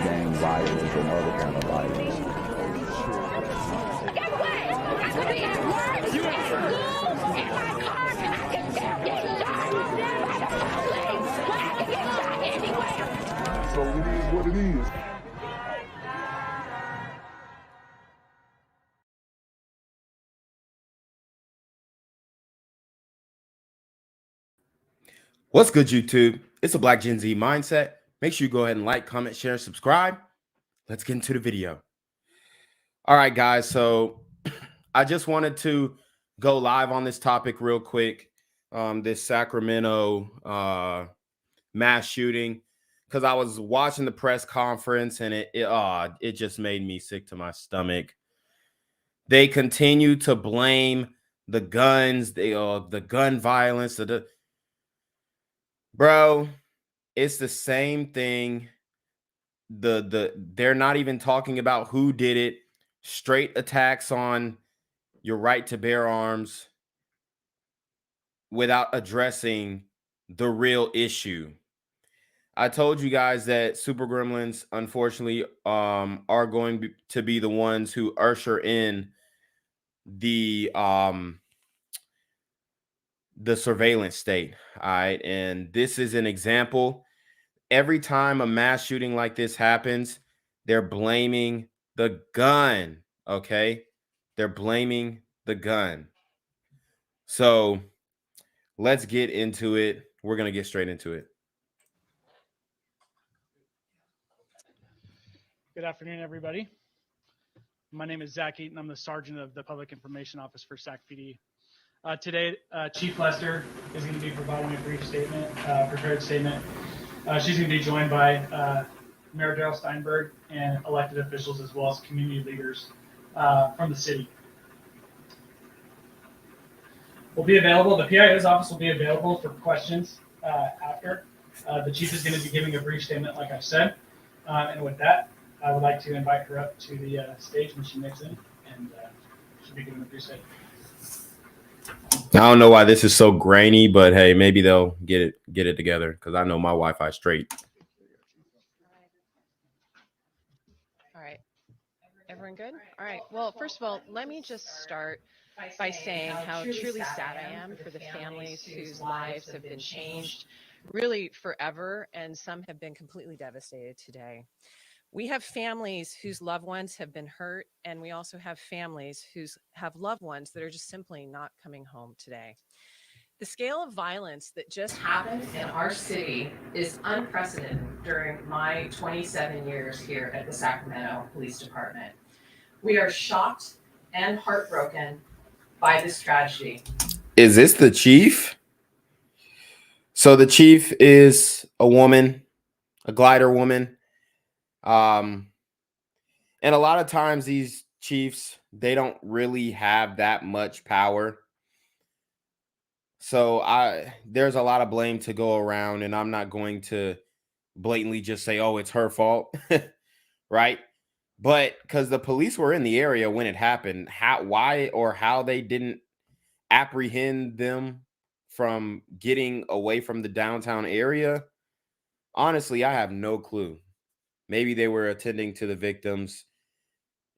gang violence and other kind of violence. Get away! I could be at work, at school, in my car, and I can still get shot by the police. But I can get shot anywhere. So it is what it is. What's good, YouTube? It's a Black Gen Z mindset. Make sure you go ahead and like, comment, share, and subscribe. Let's get into the video. All right, guys. So I just wanted to go live on this topic real quick. This Sacramento mass shooting, because I was watching the press conference and it just made me sick to my stomach. They continue to blame the guns, the gun violence, bro. It's the same thing. They're not even talking about who did it. Straight attacks on your right to bear arms without addressing the real issue. I told you guys that super gremlins, unfortunately, are going to be the ones who usher in the surveillance state. All right, and this is an example. Every time a mass shooting like this happens, they're blaming the gun, okay? They're blaming the gun. So let's get into it. We're going to get straight into it. Good afternoon, everybody. My name is Zach Eaton. I'm the Sergeant of the Public Information Office for Sac PD. Today, Chief Lester is going to be providing a brief statement, prepared statement. She's going to be joined by Mayor Darrell Steinberg and elected officials, as well as community leaders from the city. Will be available. The PIO's office will be available for questions after. The chief is going to be giving a brief statement, like I said. And with that, I would like to invite her up to the stage when she makes it, and she'll be giving a brief statement. I don't know why this is so grainy, but hey, maybe they'll get it together, because I know my Wi-Fi straight. All right. Everyone good? All right. Well, first of all, let me just start by saying how truly sad I am for the families whose lives have been changed really forever, and some have been completely devastated today. We have families whose loved ones have been hurt, and we also have families who have loved ones that are just simply not coming home today. The scale of violence that just happened in our city is unprecedented during my 27 years here at the Sacramento Police Department. We are shocked and heartbroken by this tragedy. Is this the chief? So the chief is a woman, a glider woman. And a lot of times these chiefs, they don't really have that much power. So there's a lot of blame to go around, and I'm not going to blatantly just say, oh, it's her fault, right? But because the police were in the area when it happened, how they didn't apprehend them from getting away from the downtown area, honestly, I have no clue. Maybe they were attending to the victims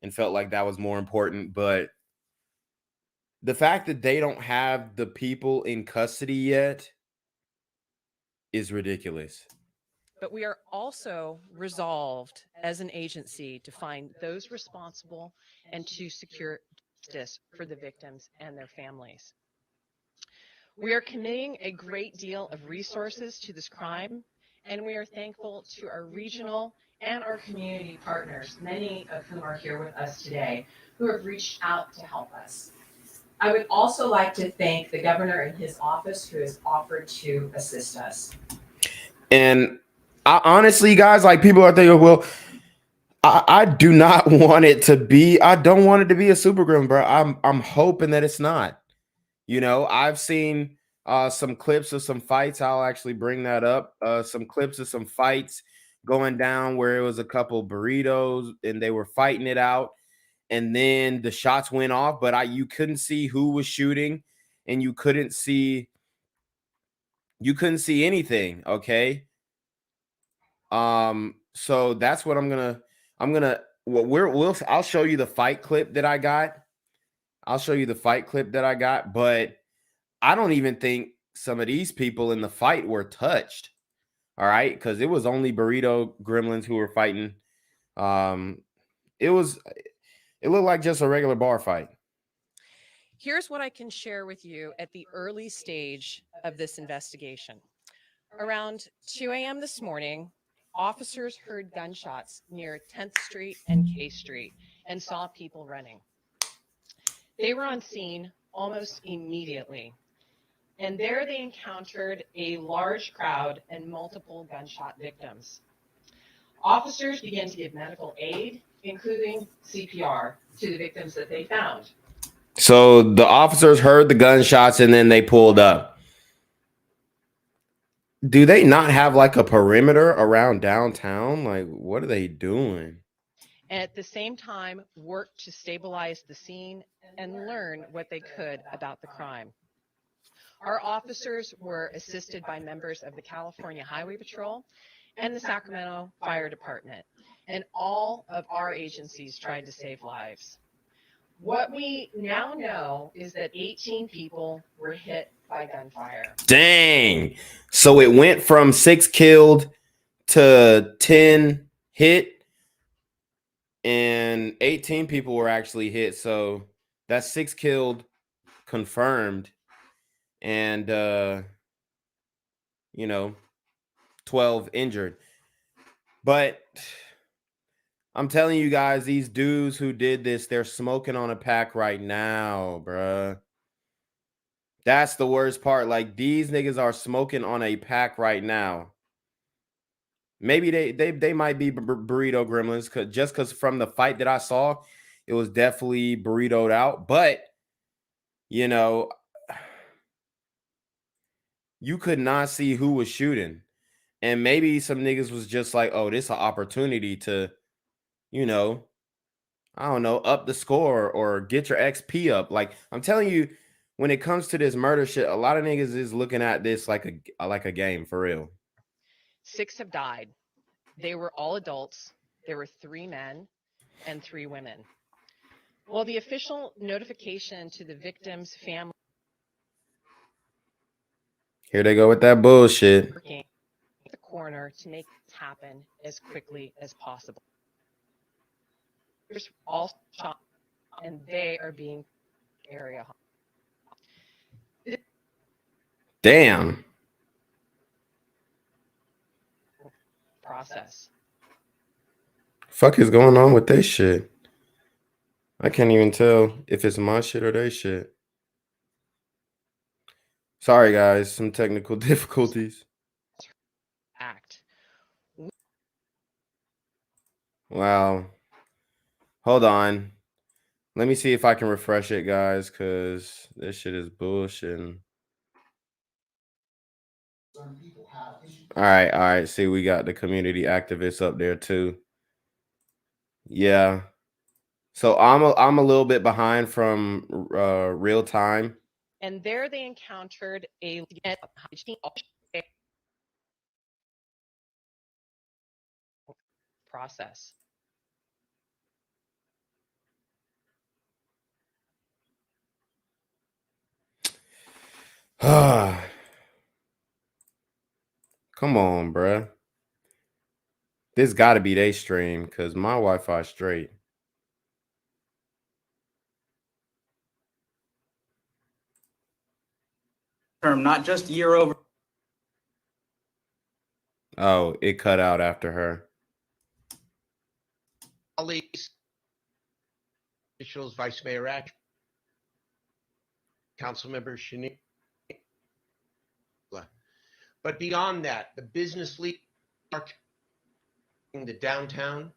and felt like that was more important. But the fact that they don't have the people in custody yet is ridiculous. But we are also resolved as an agency to find those responsible and to secure justice for the victims and their families. We are committing a great deal of resources to this crime, and we are thankful to our regional and our community partners, many of whom are here with us today, who have reached out to help us. I would also like to thank the governor and his office, who has offered to assist us. And honestly, guys, like, people are thinking, well, I do not want it to be, I don't want it to be a super grim, bro. I'm hoping that it's not. You know, I've seen some clips of some fights. I'll actually bring that up. Some clips of some fights going down where it was a couple burritos and they were fighting it out. And then the shots went off, but you couldn't see who was shooting, and you couldn't see anything. Okay. So that's what I'm gonna I'll show you the fight clip that I got. But I don't even think some of these people in the fight were touched. All right, because it was only burrito gremlins who were fighting. It looked like just a regular bar fight. Here's what I can share with you at the early stage of this investigation. Around 2 a.m. this morning, officers heard gunshots near 10th Street and K Street and saw people running. They were on scene almost immediately, and there they encountered a large crowd and multiple gunshot victims. Officers began to give medical aid, including CPR, to the victims that they found. So the officers heard the gunshots and then they pulled up. Do they not have like a perimeter around downtown? Like, what are they doing? And at the same time, worked to stabilize the scene and learn what they could about the crime. Our officers were assisted by members of the California Highway Patrol and the Sacramento Fire Department, and all of our agencies tried to save lives. What we now know is that 18 people were hit by gunfire. Dang. So it went from 6 killed to 10 hit, and 18 people were actually hit. So that's 6 killed confirmed, and 12 injured. But I'm telling you guys, these dudes who did this, they're smoking on a pack right now, bruh. That's the worst part. Like, these niggas are smoking on a pack right now. Maybe they might be burrito gremlins, because from the fight that I saw, it was definitely burritoed out. But you could not see who was shooting, and maybe some niggas was just like, "Oh, this is an opportunity to, I don't know, up the score or get your XP up." Like, I'm telling you, when it comes to this murder shit, a lot of niggas is looking at this like a game for real. 6 have died. They were all adults. There were 3 men and 3 women. Well, the official notification to the victims' family. Here they go with that bullshit. Working at the corner to make this happen as quickly as possible. There's all shot, and they are being area. Damn. Process. Fuck is going on with this shit? I can't even tell if it's my shit or their shit. Sorry, guys. Some technical difficulties. Act. Wow. Hold on. Let me see if I can refresh it, guys, because this shit is bullshitting. All right. See, we got the community activists up there too. Yeah. So I'm a little bit behind from real time. And there they encountered a process. Come on, bruh. This got to be their stream because my Wi-Fi straight. Term, not just year over. Oh, it cut out after her. Colleagues, officials, Vice Mayor Ash, Councilmember Shanique. But beyond that, the business leaders, the downtown,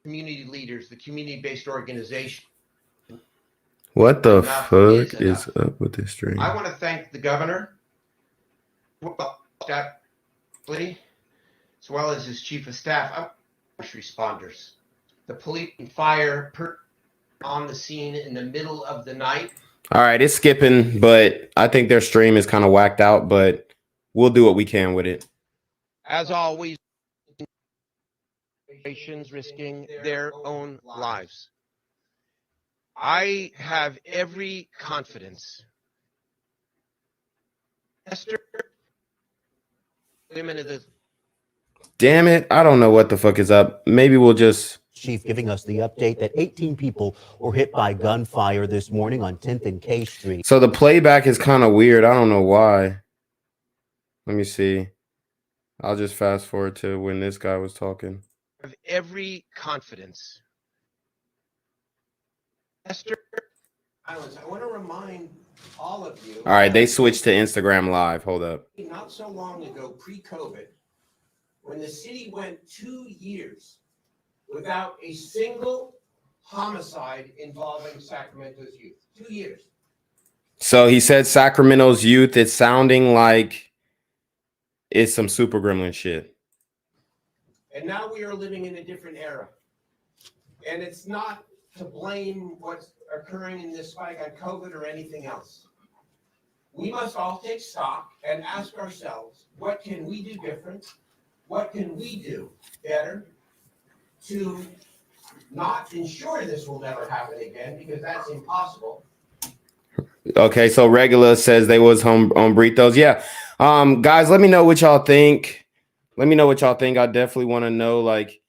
community leaders, the community-based organization. What the fuck is up with this stream? I want to thank the governor, as well as his chief of staff, first responders, the police and fire on the scene in the middle of the night. All right, it's skipping, but I think their stream is kind of whacked out, but we'll do what we can with it. As always, risking their own lives. I have every confidence. Esther, women of the Damn it. I don't know what the fuck is up. Maybe we'll just. Chief giving us the update that 18 people were hit by gunfire this morning on 10th and K Street. So the playback is kind of weird. I don't know why. Let me see. I'll just fast forward to when this guy was talking. have every confidence. Esther Islands, I want to remind all of you. All right, they switched to Instagram Live. Hold up. Not so long ago, pre-COVID, when the city went 2 years without a single homicide involving Sacramento's youth. 2 years. So he said Sacramento's youth. It's sounding like it's some Super Gremlin shit. And now we are living in a different era. And it's not to blame what's occurring in this spike on COVID or anything else. We must all take stock and ask ourselves, what can we do different? What can we do better to not ensure this will never happen again, because that's impossible. Okay, so Regula says they was home on burritos. Yeah. Guys, let me know what y'all think. Let me know what y'all think. I definitely want to know, like,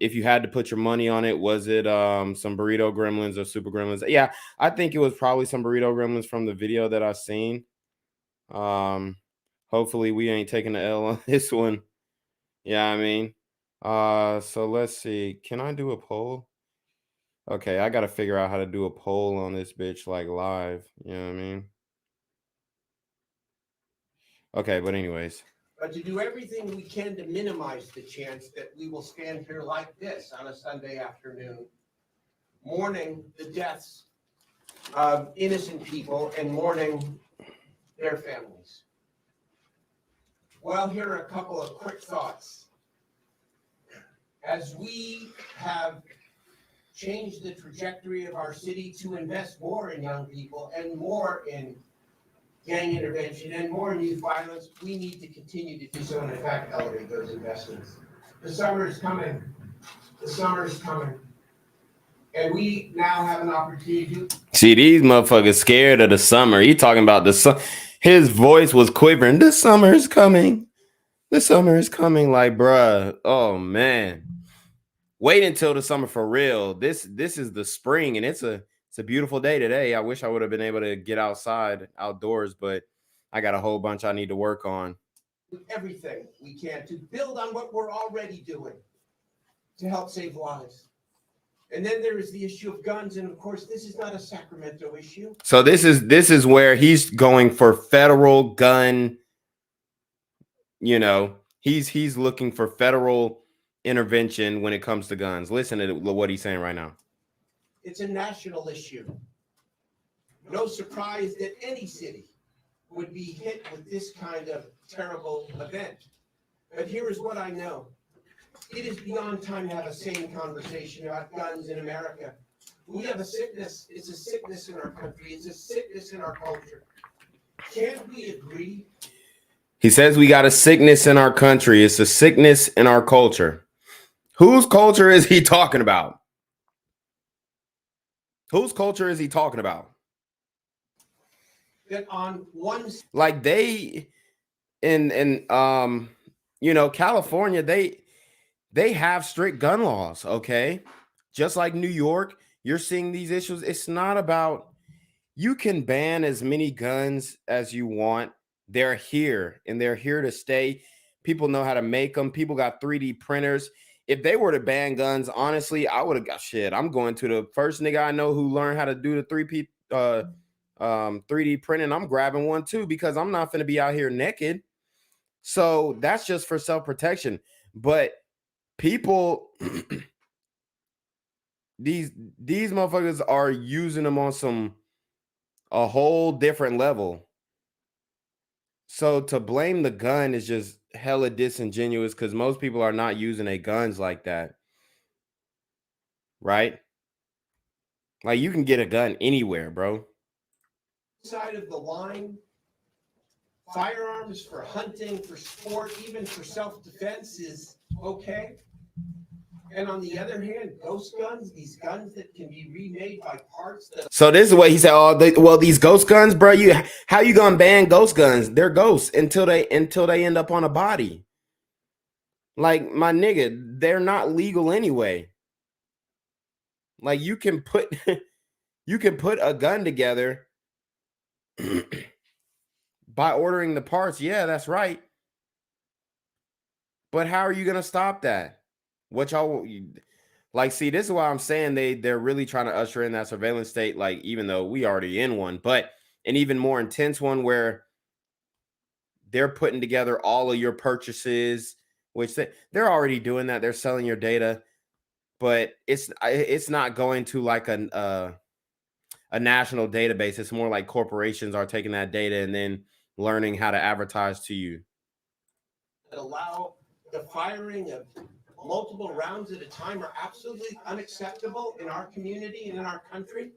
if you had to put your money on it, was it some burrito gremlins or super gremlins? Yeah, I think it was probably some burrito gremlins from the video that I seen. Hopefully we ain't taking the L on this one. Yeah, I mean. So let's see. Can I do a poll? Okay, I gotta figure out how to do a poll on this bitch like live. You know what I mean? Okay, but anyways. But to do everything we can to minimize the chance that we will stand here like this on a Sunday afternoon, mourning the deaths of innocent people and mourning their families. Well, here are a couple of quick thoughts. As we have changed the trajectory of our city to invest more in young people and more in gang intervention and more in youth violence, we need to continue to do so and in fact elevate those investments. The summer is coming. The summer is coming. And we now have an opportunity to See, these motherfuckers scared of the summer. He talking about the sun. His voice was quivering. The summer is coming. The summer is coming. Like, bruh. Oh man. Wait until the summer for real. This is the spring, and it's a beautiful day today. I wish I would have been able to get outside, outdoors, but I got a whole bunch I need to work on. Everything we can to build on what we're already doing to help save lives. And then there is the issue of guns, and of course, this is not a Sacramento issue. So this is where he's going for federal gun. You know, he's looking for federal intervention when it comes to guns. Listen to what he's saying right now. It's a national issue. No surprise that any city would be hit with this kind of terrible event. But here is what I know. It is beyond time to have a sane conversation about guns in America. We have a sickness. It's a sickness in our country. It's a sickness in our culture. Can't we agree? He says we got a sickness in our country. It's a sickness in our culture. Whose culture is he talking about? Whose culture is he talking about? That on one, like they in you know, California, they have strict gun laws, okay? Just like New York, you're seeing these issues. It's not about, you can ban as many guns as you want. They're here and they're here to stay. People know how to make them. People got 3D printers. If they were to ban guns, honestly, I would have got shit. I'm going to the first nigga I know who learned how to do the 3D printing. I'm grabbing one too, because I'm not going to be out here naked. So that's just for self-protection. But people, these motherfuckers are using them on a whole different level. So to blame the gun is just hella disingenuous, because most people are not using their guns like that. Right? Like, you can get a gun anywhere, bro. side of the line firearms for hunting, for sport, even for self-defense is okay. And on the other hand, ghost guns, these guns that can be remade by parts that. So this is what he said. Oh, well, these ghost guns, bro. How you gonna ban ghost guns? They're ghosts until they end up on a body. Like, my nigga, they're not legal anyway. Like, you can put a gun together by ordering the parts. Yeah, that's right. But how are you gonna stop that? What y'all like? See, this is why I'm saying they're really trying to usher in that surveillance state. Like, even though we already in one, but an even more intense one where they're putting together all of your purchases, which they're already doing that. They're selling your data, but it's not going to like a national database. It's more like corporations are taking that data and then learning how to advertise to you. Allow the firing of multiple rounds at a time are absolutely unacceptable in our community and in our country.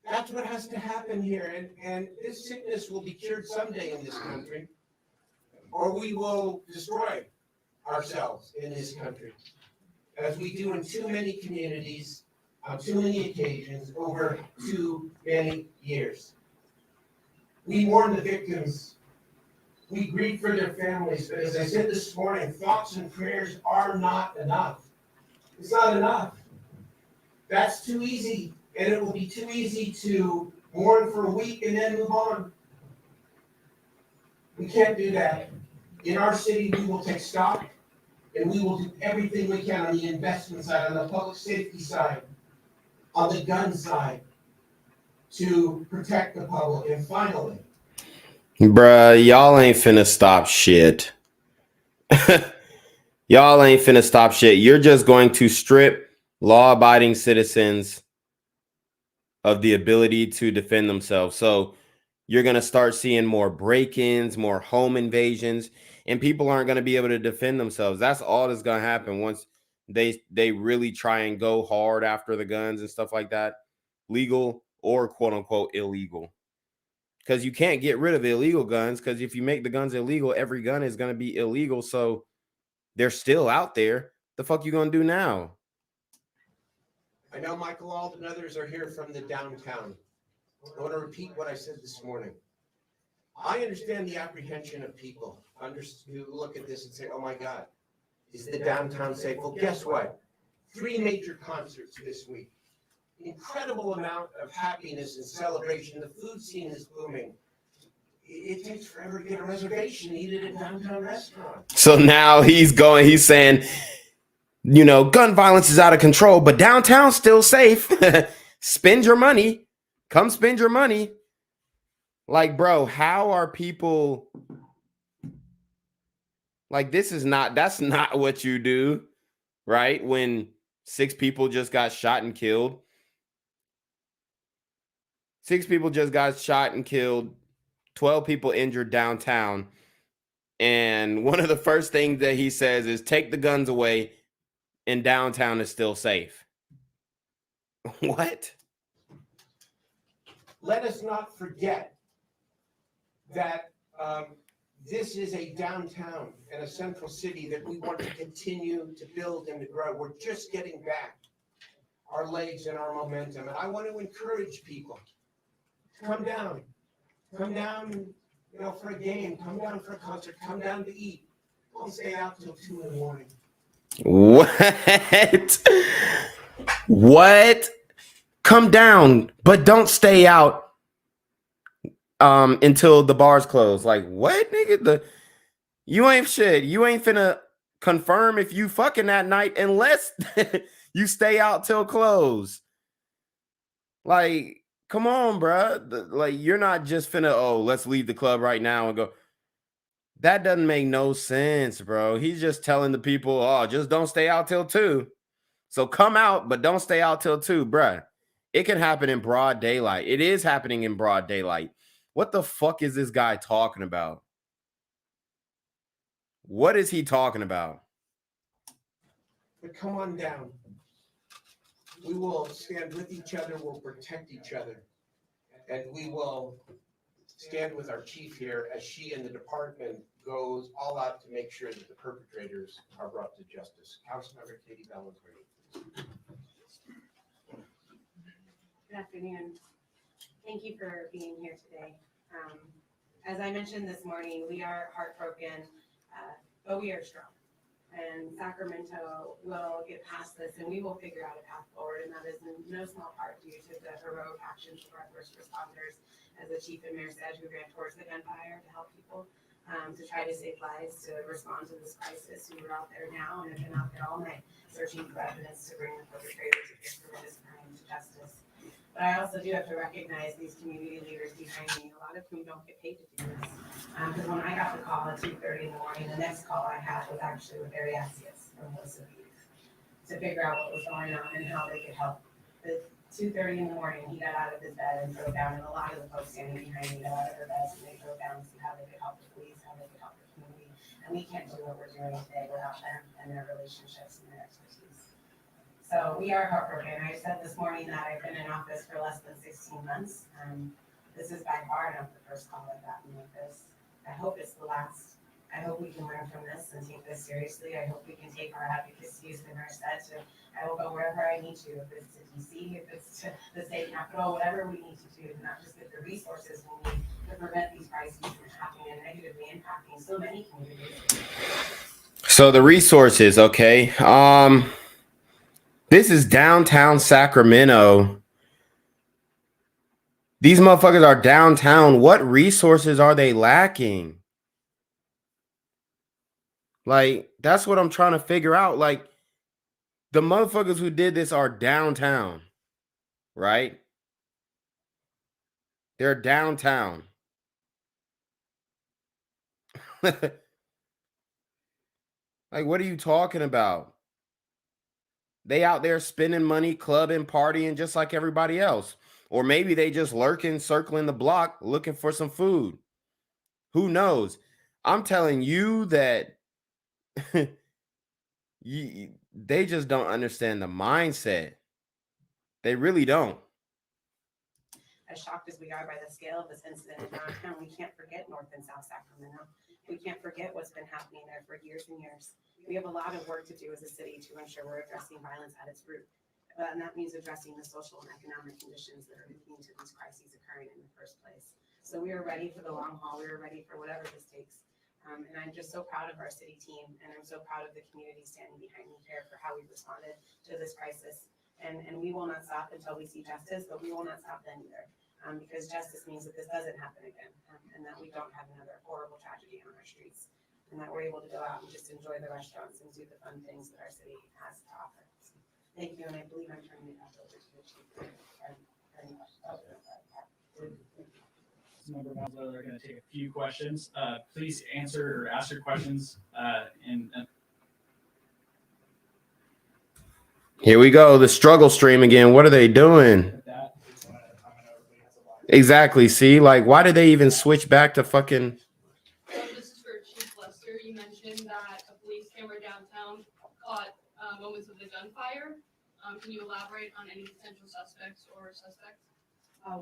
That's what has to happen here. And this sickness will be cured someday in this country, or we will destroy ourselves in this country, as we do in too many communities, on too many occasions, over too many years. We mourn the victims. We grieve for their families, but as I said this morning, thoughts and prayers are not enough. It's not enough. That's too easy, and it will be too easy to mourn for a week and then move on. We can't do that. In our city, we will take stock, and we will do everything we can on the investment side, on the public safety side, on the gun side, to protect the public. And finally, Bruh, y'all ain't finna stop shit. Y'all ain't finna stop shit. You're just going to strip law-abiding citizens of the ability to defend themselves. So you're going to start seeing more break-ins, more home invasions, and people aren't going to be able to defend themselves. That's all that's going to happen once they really try and go hard after the guns and stuff like that, legal or quote-unquote illegal. Because you can't get rid of illegal guns, because if you make the guns illegal, every gun is going to be illegal. So they're still out there. The fuck you going to do now? I know Michael Ald and others are here from the downtown. I want to repeat what I said this morning. I understand the apprehension of people who look at this and say, oh my God, is the downtown safe? Well, guess what? 3 major concerts this week. Incredible amount of happiness and celebration. The food scene is booming. It takes forever to get a reservation, eat at a downtown restaurant. So now he's saying, you know, gun violence is out of control, but downtown's still safe. Spend your money. Come spend your money. Like, bro, how are people like, that's not what you do, right? When 6 people just got shot and killed. 6 people just got shot and killed, 12 people injured downtown. And one of the first things that he says is take the guns away and downtown is still safe. What? Let us not forget that this is a downtown and a central city that we want to continue to build and to grow. We're just getting back our legs and our momentum. And I want to encourage people. Come down, you know, for a game, come down for a concert, come down to eat. Don't stay out till 2 in the morning. What? What? Come down, but don't stay out until the bars close. Like, what, nigga? You ain't shit. You ain't finna confirm if you fucking that night unless you stay out till close. Like, come on, bruh. Like, you're not just finna, oh, let's leave the club right now and go. That doesn't make no sense, bro. He's just telling the people, oh, just don't stay out till 2. So come out, but don't stay out till 2, bruh. It can happen in broad daylight. It is happening in broad daylight. What the fuck is this guy talking about? What is he talking about? But come on down. We will stand with each other. We'll protect each other. And we will stand with our chief here as she and the department goes all out to make sure that the perpetrators are brought to justice. Councilmember Katie Valenzuela. Good afternoon. Thank you for being here today. As I mentioned this morning, we are heartbroken, but we are strong. And Sacramento will get past this and we will figure out a path forward. And that is in no small part due to the heroic actions of our first responders, as the chief and mayor said, who ran towards the gunfire to help people, to try to save lives, to respond to this crisis, who are out there now and have been out there all night searching for evidence to bring the perpetrators of this horrendous crime to justice. But I also do have to recognize these community leaders behind me, a lot of whom don't get paid to do this. Because when I got the call at 2:30 in the morning, the next call I had was actually with Ariasius from Odysse to figure out what was going on and how they could help. At 2:30 in the morning, he got out of his bed and drove down, and a lot of the folks standing behind me got out of their beds and they drove down to see how they could help the police, how they could help the community. And we can't do what we're doing today without them and their relationships and their expertise. So we are heartbroken. I said this morning that I've been in office for less than 16 months. This is by far not the first call I've gotten like this. I hope it's the last. I hope we can learn from this and take this seriously. I hope we can take our advocacy, as the mayor said, I will go wherever I need to, if it's to DC, if it's to the state capitol, whatever we need to do, to not just get the resources we need to prevent these crises from happening and negatively impacting so many communities. So the resources, okay. This is downtown Sacramento. These motherfuckers are downtown. What resources are they lacking? Like, that's what I'm trying to figure out. Like, the motherfuckers who did this are downtown, right? They're downtown. Like, what are you talking about? They out there spending money, clubbing, partying, just like everybody else. Or maybe they just lurking, circling the block, looking for some food. Who knows? I'm telling you that they just don't understand the mindset. They really don't. As shocked as we are by the scale of this incident in downtown, we can't forget North and South Sacramento. We can't forget what's been happening there for years and years. We have a lot of work to do as a city to ensure we're addressing violence at its root. And that means addressing the social and economic conditions that are leading to these crises occurring in the first place. So we are ready for the long haul. We are ready for whatever this takes. And I'm just so proud of our city team, and I'm so proud of the community standing behind me here for how we responded to this crisis. And we will not stop until we see justice, but we will not stop then either. Because justice means that this doesn't happen again, and that we don't have another horrible tragedy on our streets, and that we're able to go out and just enjoy the restaurants and do the fun things that our city has to offer. So, thank you, and I believe I'm turning it back over to the chief. Member Valenzuela are going to take a few questions. Please answer or ask your questions Here we go. The struggle stream again. What are they doing? Exactly. See, like, why did they even switch back to fucking? This is for Chief Lester. You mentioned that a police camera downtown caught moments of the gunfire. Can you elaborate on any potential suspects or suspects?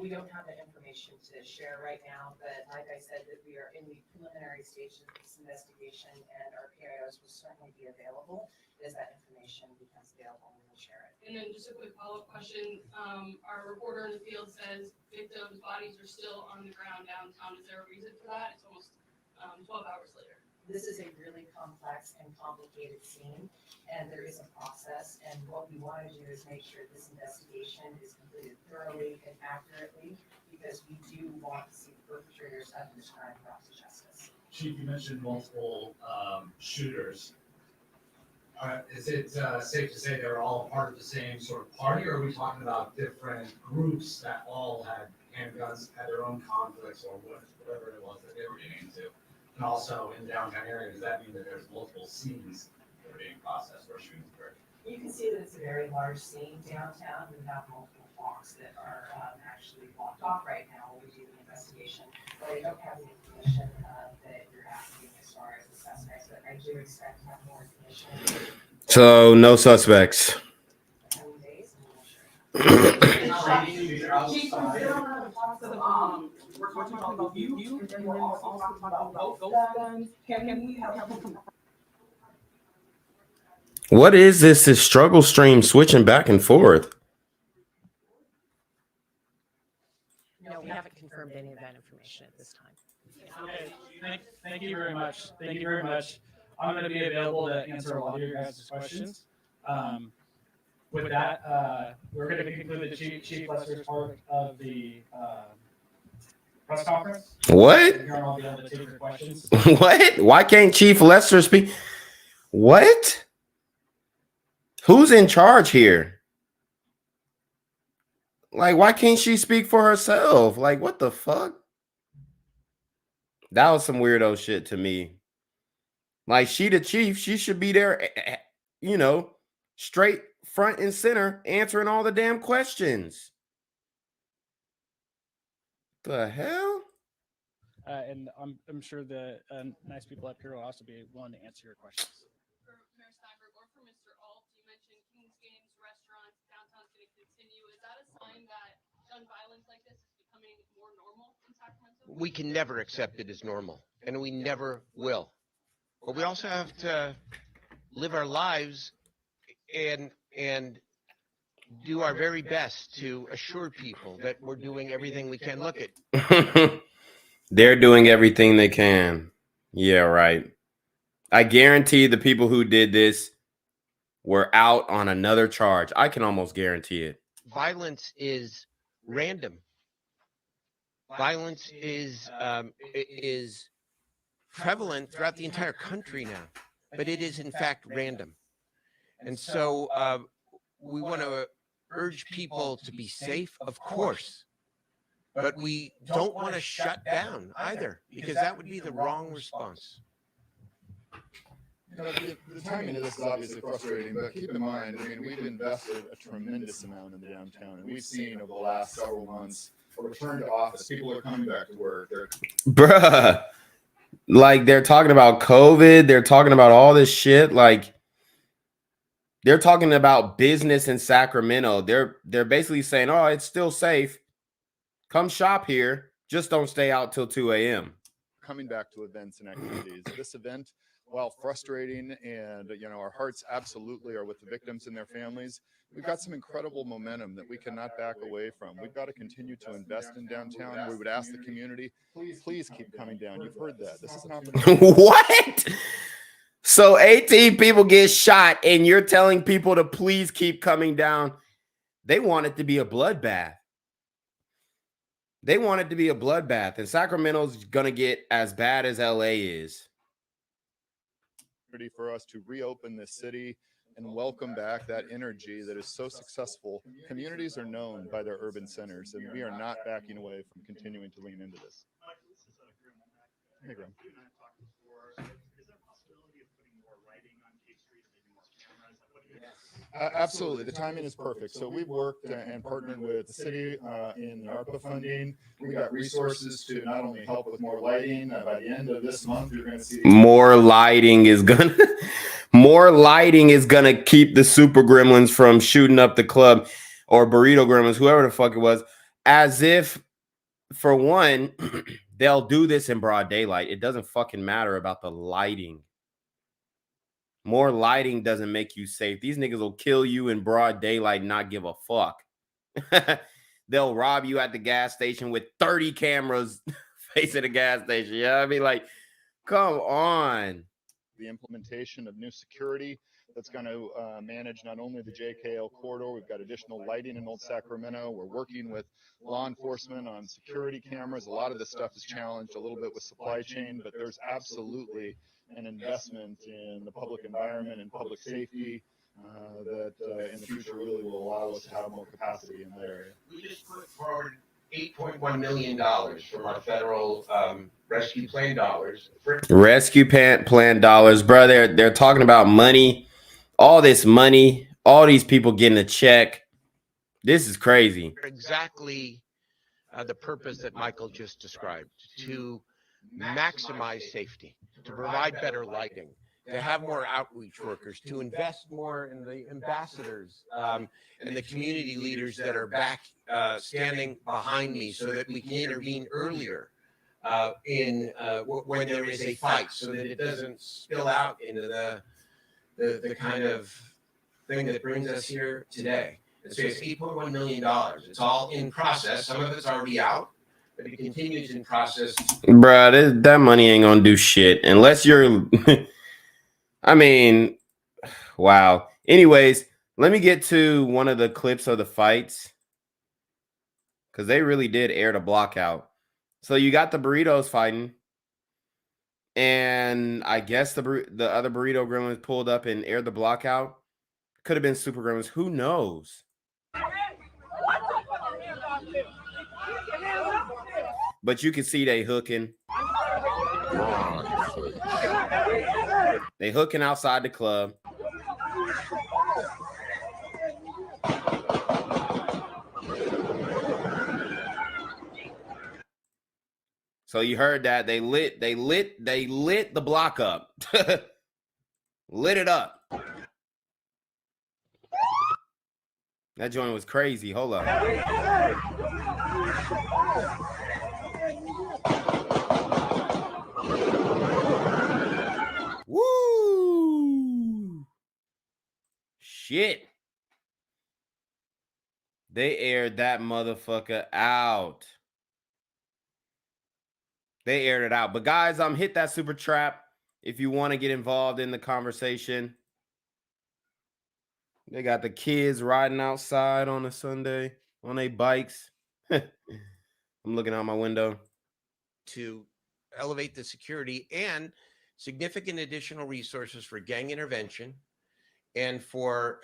We don't have that information to share right now, but like I said, that we are in the preliminary stages of this investigation, and our PIOs will certainly be available as that information becomes available, and we'll share it. And then just a quick follow-up question. Our reporter in the field says victims' bodies are still on the ground downtown. Is there a reason for that? It's almost 12 hours later. This is a really complex and complicated scene, and there is a process, and what we want to do is make sure this investigation is completed thoroughly and accurately, because we do want to see the perpetrators of this crime brought to justice. Chief, you mentioned multiple shooters. Is it safe to say they're all part of the same sort of party, or are we talking about different groups that all had handguns, had their own conflicts, or whatever it was that they were getting into? And also in the downtown area, does that mean that there's multiple scenes that are being processed or shootings occurred? You can see that it's a very large scene downtown. We have multiple blocks that are actually blocked off right now when we do the investigation. But I don't have the information that you're asking as far as the suspects, but I do expect to have more information. So no suspects. We're talking about you, and then we're also talking about ghost guns. Can we have some? What is this struggle stream switching back and forth? No, we haven't confirmed any of that information at this time. Okay, thank you very much. Thank you very much. I'm going to be available to answer a lot of your guys' questions. With that, we're going to conclude the Chief Lester's part of the press conference. What? Here I'll be able to take your questions. What? Why can't Chief Lester speak? What? Who's in charge here? Like, why can't she speak for herself? Like, what the fuck? That was some weirdo shit to me. Like, she the chief. She should be there, you know, straight front and center, answering all the damn questions. The hell? And I'm sure the nice people up here will also be willing to answer your questions. For Mayor Steinberg or for Mr. Alt, you mentioned Kings Games, restaurants, downtown's going to continue. Is that a sign that gun violence like this is becoming more normal in Sacramento? We can never accept it as normal, and we never will. But we also have to live our lives and do our very best to assure people that we're doing everything we can. Look at. They're doing everything they can. Yeah, right. I guarantee the people who did this were out on another charge. I can almost guarantee it. Violence is random. Violence is prevalent throughout the entire country now, but it is in fact random. And so we want to urge people to be safe, of course, but we don't want to shut down either, because that would be the wrong response. You know, the timing of this is obviously frustrating, but keep in mind, I mean, we've invested a tremendous amount in the downtown, and we've seen over the last several months a return to office. People are coming back to work. Bruh, like they're talking about COVID. They're talking about all this shit. Like they're talking about business in Sacramento. They're basically saying, oh, it's still safe. Come shop here. Just don't stay out till 2 a.m. Coming back to events and activities. This event, while frustrating, and you know, our hearts absolutely are with the victims and their families, we've got some incredible momentum that we cannot back away from. We've got to continue to invest in downtown. We would ask the community, please keep coming down. You've heard that. This is an opportunity. What? So 18 people get shot and you're telling people to please keep coming down. They want it to be a bloodbath. They want it to be a bloodbath, and Sacramento's going to get as bad as LA is. For us to reopen this city and welcome back that energy that is so successful. Communities are known by their urban centers, and we are not backing away from continuing to lean into this. Hey, Graham. Absolutely. The timing is perfect. So we've worked and partnered with the city in the ARPA funding. We got resources to not only help with more lighting. By the end of this month, you're going to see more lighting is gonna keep the super gremlins from shooting up the club, or burrito gremlins, whoever the fuck it was. As if, for one, they'll do this in broad daylight. It doesn't fucking matter about the lighting. More lighting doesn't make you safe. These niggas will kill you in broad daylight and not give a fuck. They'll rob you at the gas station with 30 cameras facing the gas station. Yeah, you know? I mean, like, come on. The implementation of new security that's going to manage not only the JKL corridor. We've got additional lighting in Old Sacramento. We're working with law enforcement on security cameras. A lot of this stuff is challenged a little bit with supply chain, but there's absolutely an investment in the public environment and public safety that in the future really will allow us to have more capacity in that area. We just put forward $8.1 million from our federal rescue plan dollars. Rescue plan dollars, bro. They're talking about money, all this money, all these people getting a check. This is crazy. Exactly the purpose that Michael just described, to maximize safety, to provide better lighting, to have more outreach workers, to invest more in the ambassadors and the community leaders that are back standing behind me so that we can intervene earlier when there is a fight, so that it doesn't spill out into the kind of thing that brings us here today. And so it's $8.1 million. It's all in process. Some of it's already out, but it continues in process. Bruh, that money ain't gonna do shit unless you're I mean, wow. Anyways, let me get to one of the clips of the fights, because they really did air the block out. So you got the burritos fighting, and I guess the other burrito gremlins pulled up and aired the block out. Could have been super gremlins. Who knows? But you can see they hooking. They hooking outside the club. So you heard that they lit the block up. Lit it up. That joint was crazy. Hold up. Woo! Shit. They aired that motherfucker out. They aired it out. But guys, hit that super trap if you want to get involved in the conversation. They got the kids riding outside on a Sunday on their bikes. I'm looking out my window. To elevate the security and significant additional resources for gang intervention and for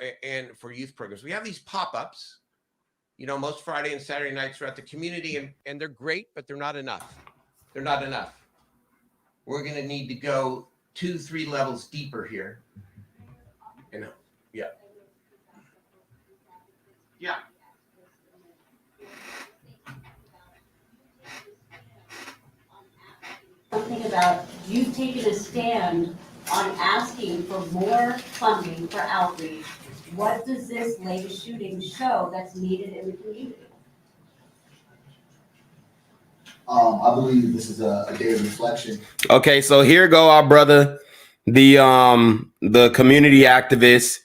youth programs. We have these pop-ups, most Friday and Saturday nights throughout the community, and they're great, but they're not enough. They're not enough. We're going to need to go 2-3 levels deeper here. Yeah. Yeah. Something about you've taken a stand on asking for more funding for outreach. What does this latest shooting show that's needed in the community? I believe this is a day of reflection. Okay, so here go our brother, the community activist.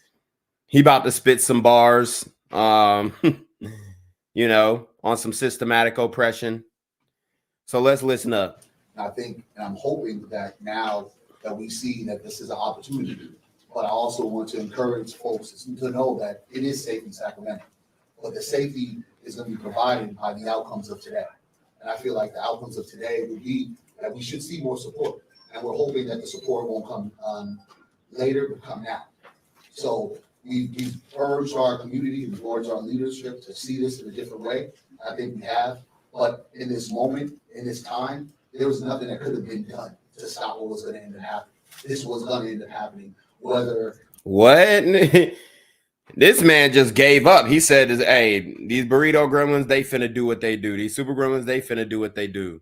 He about to spit some bars, on some systematic oppression. So let's listen up. I think, and I'm hoping that now that we see that this is an opportunity, but I also want to encourage folks to know that it is safe in Sacramento, but the safety is going to be provided by the outcomes of today. And I feel like the outcomes of today would be that we should see more support, and we're hoping that the support won't come later, but come now. So we've urged our community, we've urged our leadership to see this in a different way. I think we have, but in this moment, in this time, there was nothing that could have been done to stop what was going to end up happening. This was going to end up happening, whether... What? This man just gave up. He said, hey, these burrito gremlins, they finna do what they do. These super gremlins, they finna do what they do.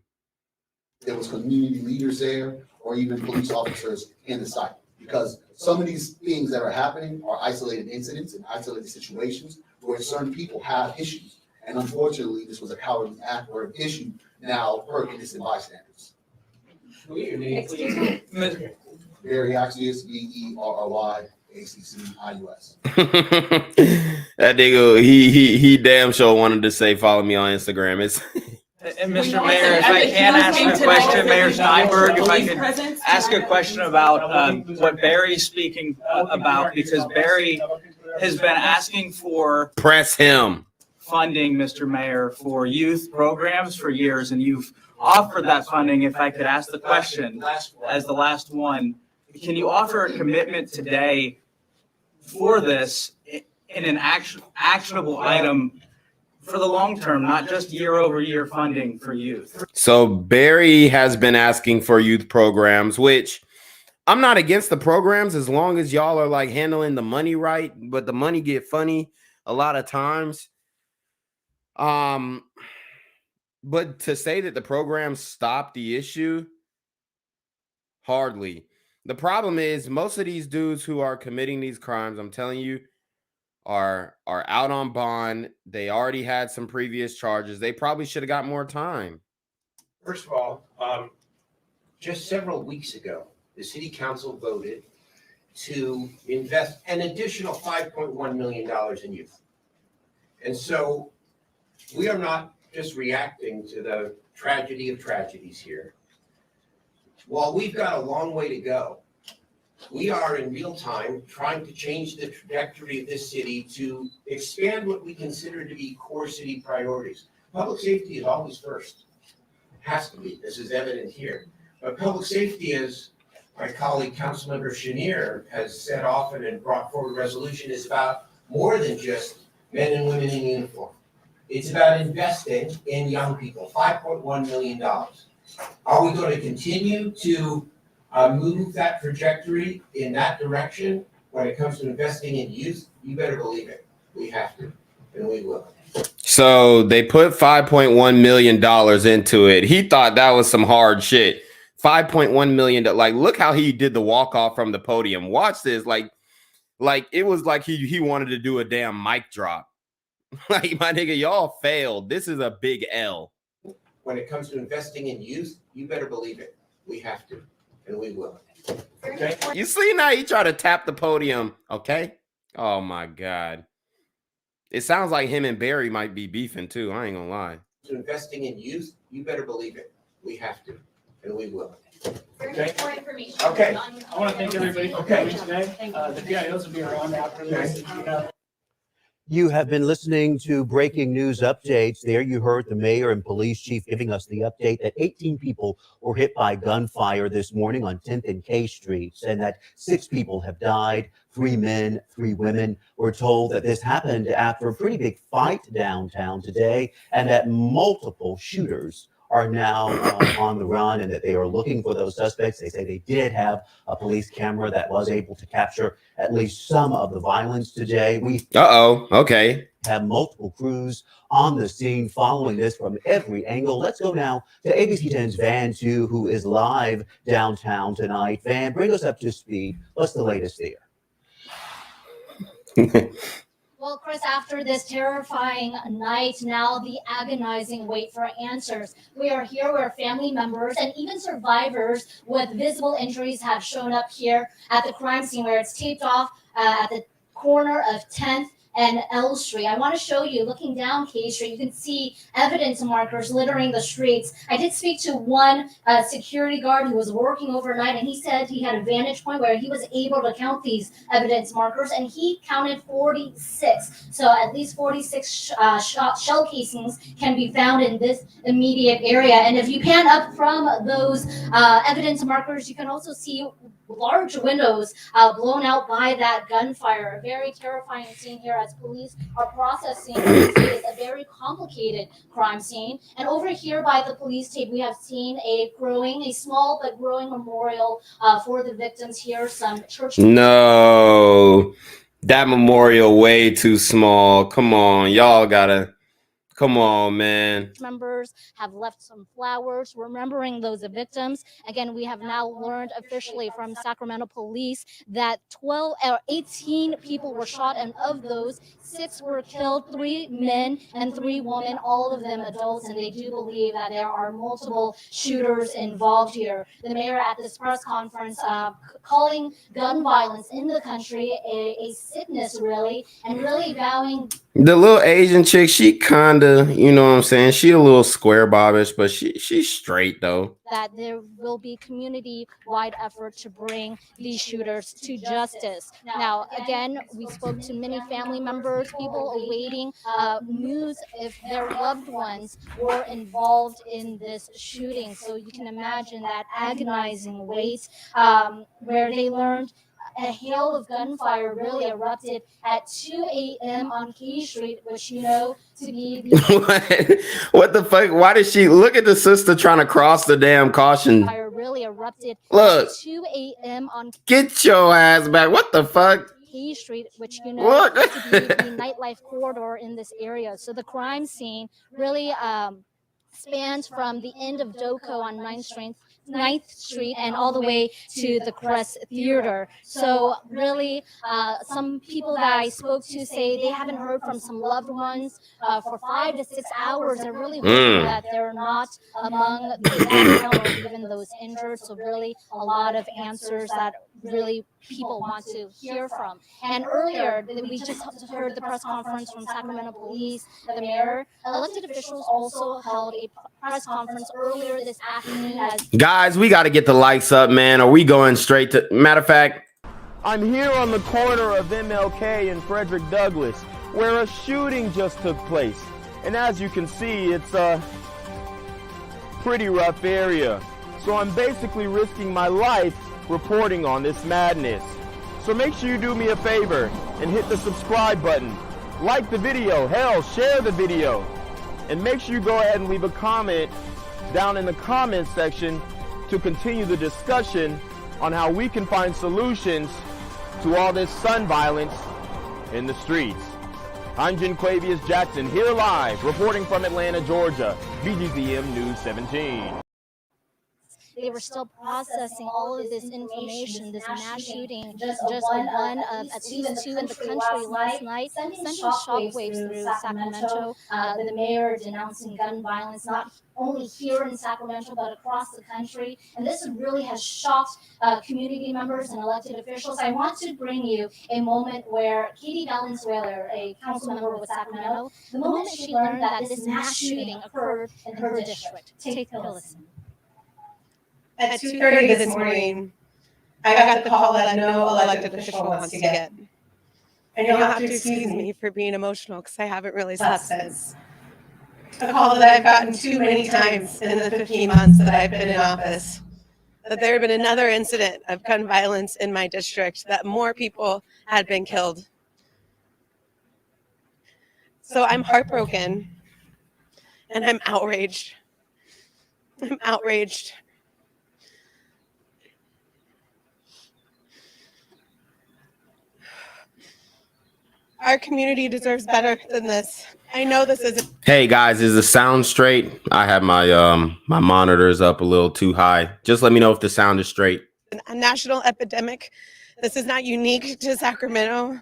There was community leaders there or even police officers in the site, because some of these things that are happening are isolated incidents and isolated situations where certain people have issues. And unfortunately, this was a cowardly act or an issue now hurt innocent bystanders. Barry Axius, BERRYACCIUS. That nigga, he damn sure wanted to say follow me on Instagram. It's and Mr. Mayor, if I can ask a question, Mayor Steinberg, if I could ask a question about what Barry's speaking about, because Barry has been asking for press him funding, Mr. Mayor, for youth programs for years, and you've offered that funding. If I could ask the question as the last one, can you offer a commitment today for this in an actionable item for the long term, not just year over year funding for youth? So Barry has been asking for youth programs, which I'm not against the programs as long as y'all are like handling the money right, but the money get funny a lot of times. But to say that the program stopped the issue, hardly. The problem is most of these dudes who are committing these crimes, I'm telling you, are out on bond. They already had some previous charges. They probably should have got more time. First of all, just several weeks ago, the city council voted to invest an additional $5.1 million in youth. And so we are not just reacting to the tragedy of tragedies here. While we've got a long way to go, we are in real time trying to change the trajectory of this city to expand what we consider to be core city priorities. Public safety is always first. It has to be. This is evident here. But public safety, as my colleague Councilmember Chenier has said often and brought forward resolution, is about more than just men and women in uniform. It's about investing in young people, $5.1 million. Are we going to continue to move that trajectory in that direction when it comes to investing in youth? You better believe it. We have to, and we will. So they put $5.1 million into it. He thought that was some hard shit. $5.1 million. Like, look how he did the walk off from the podium. Watch this. Like it was like he wanted to do a damn mic drop. Like, my nigga, y'all failed. This is a big L. When it comes to investing in youth, you better believe it. We have to, and we will. Okay. You see now he tried to tap the podium. Okay. Oh my God. It sounds like him and Barry might be beefing too. I ain't gonna lie. To investing in youth, you better believe it. We have to, and we will. Okay. Okay. I want to thank everybody for coming today. The PIOs will be around after this. You have been listening to breaking news updates. There you heard the mayor and police chief giving us the update that 18 people were hit by gunfire this morning on 10th and K Streets, and that 6 people have died, 3 men, 3 women. We're told that this happened after a pretty big fight downtown today, and that multiple shooters are now on the run, and that they are looking for those suspects. They say they did have a police camera that was able to capture at least some of the violence today. We okay. Have multiple crews on the scene following this from every angle. Let's go now to ABC 10's Van Tu, who is live downtown tonight. Van, bring us up to speed. What's the latest there? Well, Chris, after this terrifying night, now the agonizing wait for answers. We are here where family members and even survivors with visible injuries have shown up here at the crime scene where it's taped off at the corner of 10th and L Street. I want to show you, looking down K Street, you can see evidence markers littering the streets. I did speak to one security guard who was working overnight, and he said he had a vantage point where he was able to count these evidence markers, and he counted 46. So at least 46 shell casings can be found in this immediate area. And if you pan up from those evidence markers, you can also see large windows blown out by that gunfire. A very terrifying scene here as police are processing a very complicated crime scene. And over here by the police tape, we have seen a small but growing memorial for the victims here. Some church. No, that memorial way too small. Come on, y'all gotta. Come on, man. Members have left some flowers remembering those victims. Again, we have now learned officially from Sacramento police that 18 people were shot, and of those, 6 were killed, 3 men and 3 women, all of them adults, and they do believe that there are multiple shooters involved here. The mayor at this press conference calling gun violence in the country a sickness, really, and really vowing. The little Asian chick, she kinda, you know what I'm saying? She a little square bobbish, but she's straight though. That there will be community-wide effort to bring these shooters to justice. Now, again, we spoke to many family members, people awaiting news if their loved ones were involved in this shooting. So you can imagine that agonizing wait where they learned a hail of gunfire really erupted at 2 a.m. on Key Street, which you know to be the What the fuck? Why did she look at the sister trying to cross the damn caution? Fire really erupted Look, at 2 a.m. on get your ass back. What the fuck? Key Street, which you know to be the nightlife corridor in this area. So the crime scene really spans from the end of Doco on 9th Street 9th Street and all the way to the Crest Theater. So really, some people that I spoke to say they haven't heard from some loved ones for 5 to 6 hours. They're really hoping that they're not among the down or even those injured. So really a lot of answers that really people want to hear from. And earlier, we just heard the press conference from Sacramento Police, the mayor. Elected officials also held a press conference earlier this afternoon. Guys, we got to get the likes up, man. Are we going straight to... Matter of fact, I'm here on the corner of MLK and Frederick Douglass, where a shooting just took place. And as you can see, it's a pretty rough area. So I'm basically risking my life reporting on this madness. So make sure you do me a favor and hit the subscribe button. Like the video, hell, share the video. And make sure you go ahead and leave a comment down in the comment section to continue the discussion on how we can find solutions to all this son violence in the streets. I'm Quavius Jackson, here live, reporting from Atlanta, Georgia, BGZM News 17. They were still processing all of this information, this mass shooting, just one of at least 2 in the country last night, sending shockwaves through Sacramento. The mayor denouncing gun violence, not only here in Sacramento, but across the country. And this really has shocked community members and elected officials. I want to bring you a moment where Katie Valenzuela, a council member with Sacramento, the moment she learned that this mass shooting occurred in her district. Take a listen. At 2:30 this morning, I got the call that no elected official wants to get. And you'll have to excuse me for being emotional because I haven't really slept since. A call that I've gotten too many times in the 15 months that I've been in office. That there had been another incident of gun violence in my district, that more people had been killed. So I'm heartbroken and I'm outraged. I'm outraged. Our community deserves better than this. I know this isn't. Hey guys, is the sound straight? I have my my monitors up a little too high. Just let me know if the sound is straight. A national epidemic. This is not unique to Sacramento,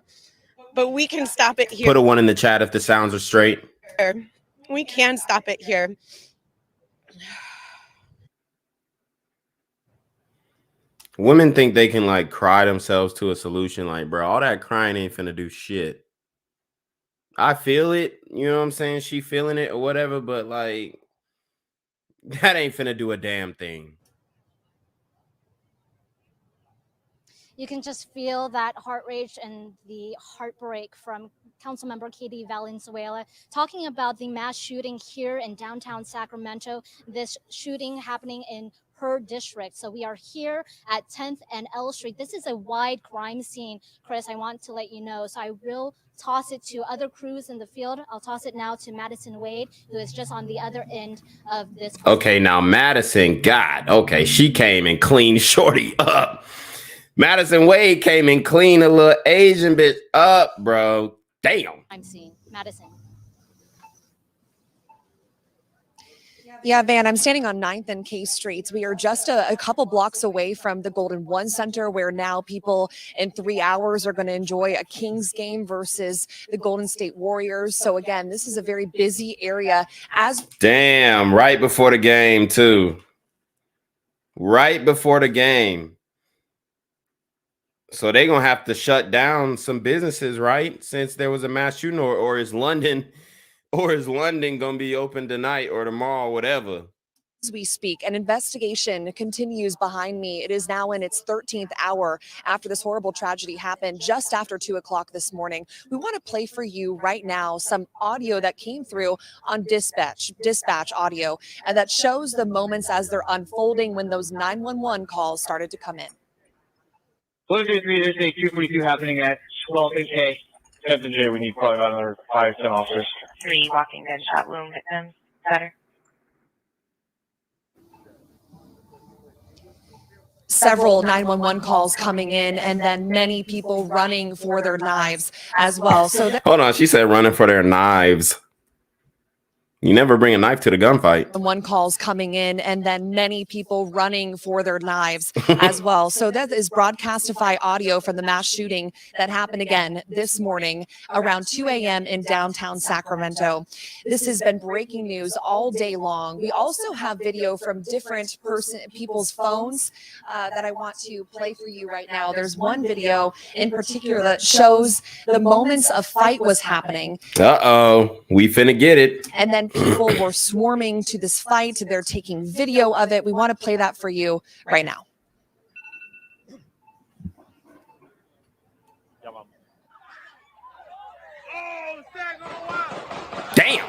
but we can stop it here. Put a 1 in the chat if the sounds are straight. We can stop it here. Women think they can like cry themselves to a solution. Like, bro, all that crying ain't finna do shit. I feel it, you know what I'm saying? She feeling it or whatever, but like that ain't finna do a damn thing. You can just feel that heart rage and the heartbreak from Councilmember Katie Valenzuela talking about the mass shooting here in downtown Sacramento. This shooting happening in her district. So we are here at 10th and L Street. This is a wide crime scene, Chris. I want to let you know. So I will toss it to other crews in the field. I'll toss it now to Madison Wade, who is just on the other end of this. Okay, now Madison, God, okay, she came and cleaned Shorty up. Madison Wade came and cleaned a little Asian bitch up, bro. Damn. I'm seeing Madison. Yeah, Van, I'm standing on 9th and K Streets. We are just a couple blocks away from the Golden One Center, where now people in 3 hours are going to enjoy a Kings game versus the Golden State Warriors. So again, this is a very busy area. Damn, right before the game too. Right before the game. So they're going to have to shut down some businesses, right? Since there was a mass shooting, or is London going to be open tonight or tomorrow, whatever? As we speak, an investigation continues behind me. It is now in its 13th hour after this horrible tragedy happened just after 2 o'clock this morning. We want to play for you right now some audio that came through on dispatch audio, and that shows the moments as they're unfolding when those 911 calls started to come in. Blue 3, there's a 242 happening at 12th K. 10th and J, we need probably about another 5 to 10 officers. 3 walking gunshot wound victims. Better. Several 911 calls coming in, and then many people running for their knives as well. So hold on, she said running for their knives. You never bring a knife to the gunfight. One calls coming in, and then many people running for their lives as well. So that is broadcastify audio from the mass shooting that happened again this morning around 2 a.m. in downtown Sacramento. This has been breaking news all day long. We also have video from different people's phones that I want to play for you right now. There's one video in particular that shows the moments a fight was happening. Uh-oh, we finna get it. And then people were swarming to this fight. They're taking video of it. We want to play that for you right now. Damn.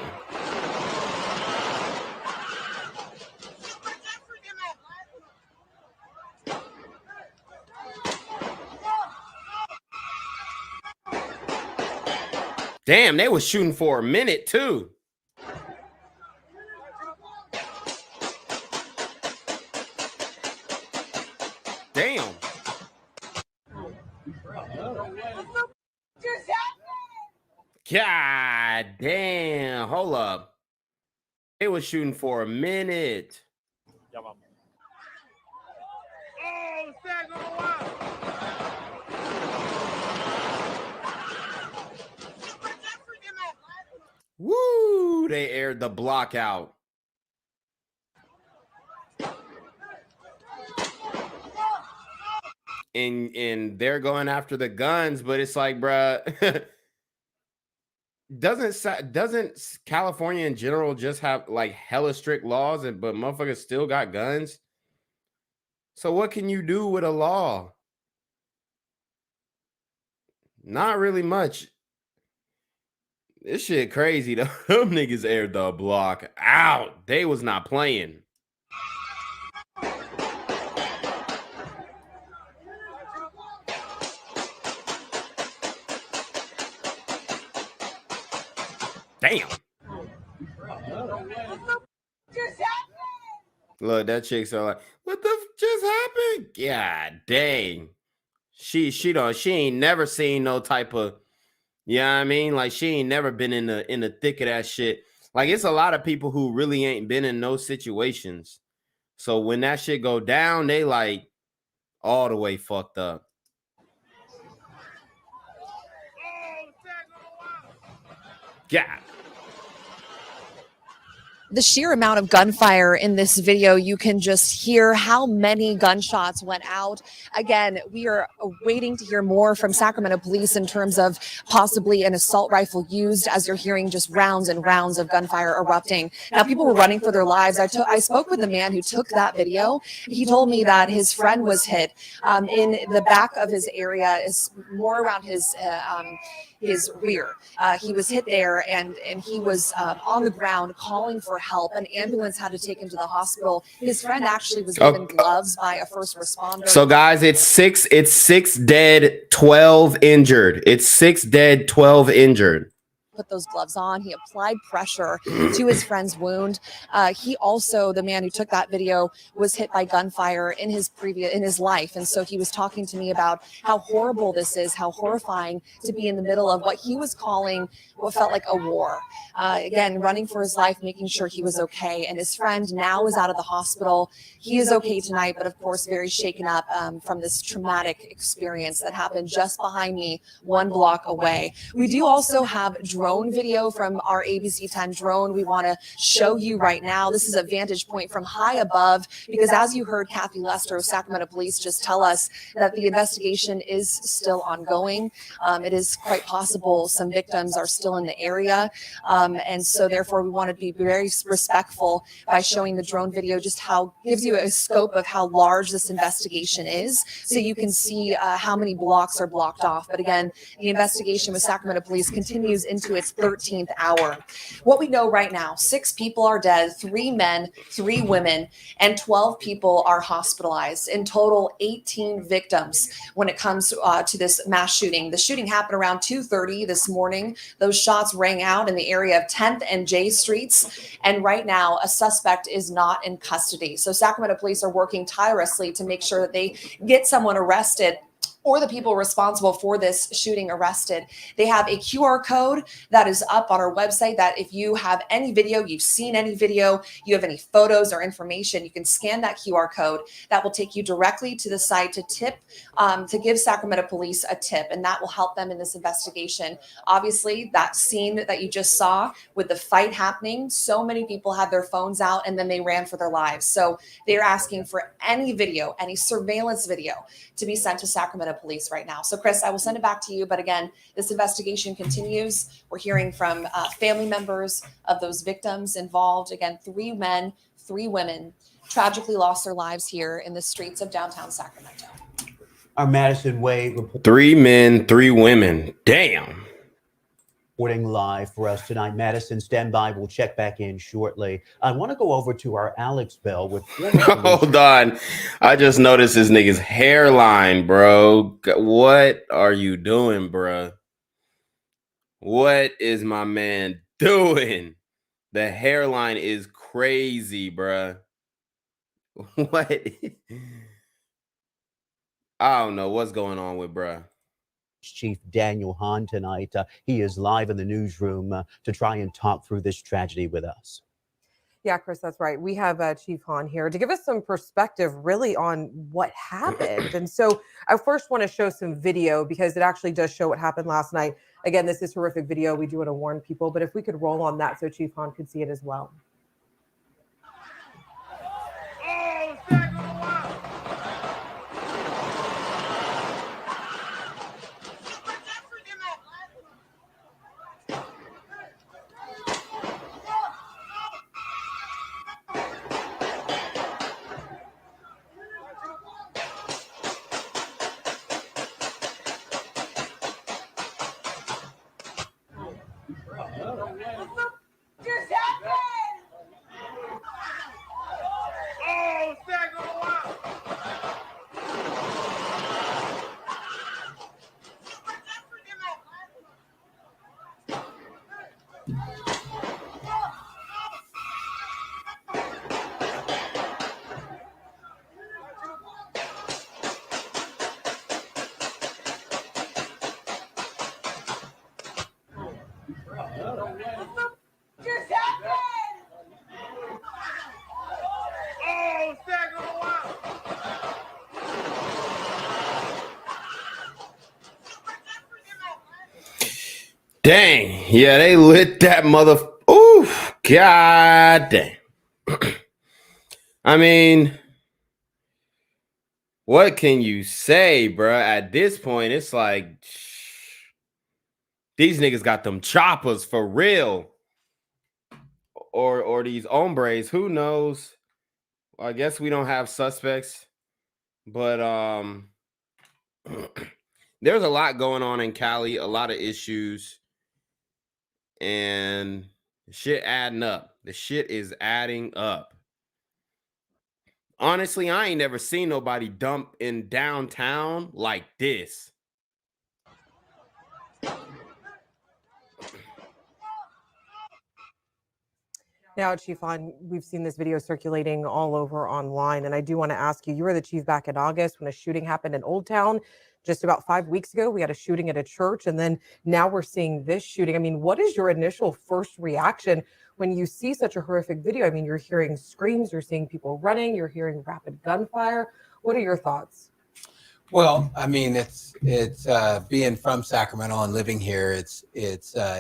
Damn, they was shooting for a minute too. Damn. God damn. Hold up. They was shooting for a minute. Woo! They aired the block out. And they're going after the guns, but it's like, bruh, doesn't California in general just have like hella strict laws, but motherfuckers still got guns? So what can you do with a law? Not really much. This shit crazy though. Them niggas aired the block out. They was not playing. Damn. Look, that chick's so like, what the just happened? God dang. She ain't never seen no type of, you know what I mean? Like she ain't never been in the thick of that shit. Like it's a lot of people who really ain't been in those situations. So when that shit go down, they like all the way fucked up. God. The sheer amount of gunfire in this video, you can just hear how many gunshots went out. Again, we are waiting to hear more from Sacramento police in terms of possibly an assault rifle used, as you're hearing just rounds and rounds of gunfire erupting. Now, people were running for their lives. I spoke with the man who took that video. He told me that his friend was hit in the back of his area, is more around his rear. He was hit there, and he was on the ground calling for help. An ambulance had to take him to the hospital. His friend actually was given gloves by a first responder. So guys, it's six dead, 12 injured. It's 6 dead, 12 injured. Put those gloves on. He applied pressure to his friend's wound. He also, the man who took that video, was hit by gunfire in his life. And so he was talking to me about how horrible this is, how horrifying to be in the middle of what he was calling what felt like a war. Again, running for his life, making sure he was okay. And his friend now is out of the hospital. He is okay tonight, but of course, very shaken up from this traumatic experience that happened just behind me, 1 block away. We do also have drone video from our ABC 10 drone we want to show you right now. This is a vantage point from high above, because as you heard Kathy Lester of Sacramento Police just tell us that the investigation is still ongoing. It is quite possible some victims are still in the area. And so therefore we want to be very respectful by showing the drone video, just how gives you a scope of how large this investigation is. So you can see how many blocks are blocked off. But again, the investigation with Sacramento Police continues into its 13th hour. What we know right now, 6 people are dead, 3 men, 3 women, and 12 people are hospitalized. In total, 18 victims when it comes to this mass shooting. The shooting happened around 2:30 this morning. Those shots rang out in the area of 10th and J Streets. And right now, a suspect is not in custody. So Sacramento Police are working tirelessly to make sure that they get someone arrested or the people responsible for this shooting arrested. They have a QR code that is up on our website that if you have any video, you've seen any video, you have any photos or information, you can scan that QR code. That will take you directly to the site to tip, to give Sacramento police a tip, and that will help them in this investigation. Obviously, that scene that you just saw with the fight happening, so many people had their phones out and then they ran for their lives. So they're asking for any video, any surveillance video to be sent to Sacramento police right now. So Chris, I will send it back to you. But again, this investigation continues. We're hearing from family members of those victims involved. Again, 3 men, 3 women tragically lost their lives here in the streets of downtown Sacramento. Our Madison Wade 3 men, 3 women. Damn. Reporting live for us tonight. Madison, stand by. We'll check back in shortly. I want to go over to our Alex Bell with. Hold on. I just noticed this nigga's hairline, bro. What are you doing, bro? What is my man doing? The hairline is crazy, bro. What? I don't know what's going on with bro. Chief Daniel Hahn tonight. He is live in the newsroom to try and talk through this tragedy with us. Yeah, Chris, that's right. We have Chief Hahn here to give us some perspective really on what happened. And so I first want to show some video because it actually does show what happened last night. Again, this is horrific video. We do want to warn people, but if we could roll on that so Chief Hahn could see it as well. Dang. Yeah, they lit that mother. Ooh, god dang. I mean, what can you say, bruh? At this point, it's like these niggas got them choppers for real. Or these hombres, who knows? I guess we don't have suspects, but there's a lot going on in Cali, a lot of issues, and shit adding up. The shit is adding up. Honestly, I ain't never seen nobody dump in downtown like this. Now, Chief Hahn, we've seen this video circulating all over online, and I do want to ask you, you were the chief back in August when a shooting happened in Old Town. Just about 5 weeks ago, we had a shooting at a church, and then now we're seeing this shooting. I mean, what is your initial first reaction when you see such a horrific video? I mean, you're hearing screams, you're seeing people running, you're hearing rapid gunfire. What are your thoughts? Well, I mean, it's being from Sacramento and living here, it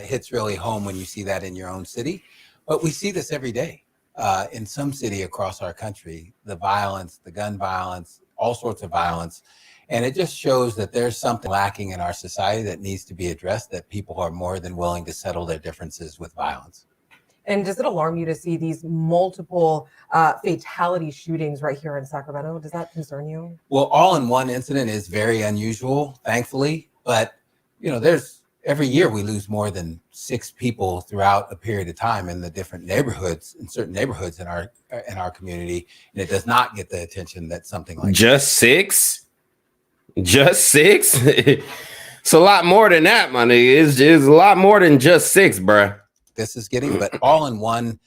hits really home when you see that in your own city. But we see this every day in some city across our country, the violence, the gun violence, all sorts of violence. And it just shows that there's something lacking in our society that needs to be addressed, that people are more than willing to settle their differences with violence. And does it alarm you to see these multiple fatality shootings right here in Sacramento? Does that concern you? Well, all in one incident is very unusual, thankfully. But, you know, every year we lose more than 6 people throughout a period of time in the different neighborhoods, in certain neighborhoods in our community. And it does not get the attention that something like just 6? Just 6? It's a lot more than that, my nigga. It's a lot more than just 6, bruh. This is getting, but all in one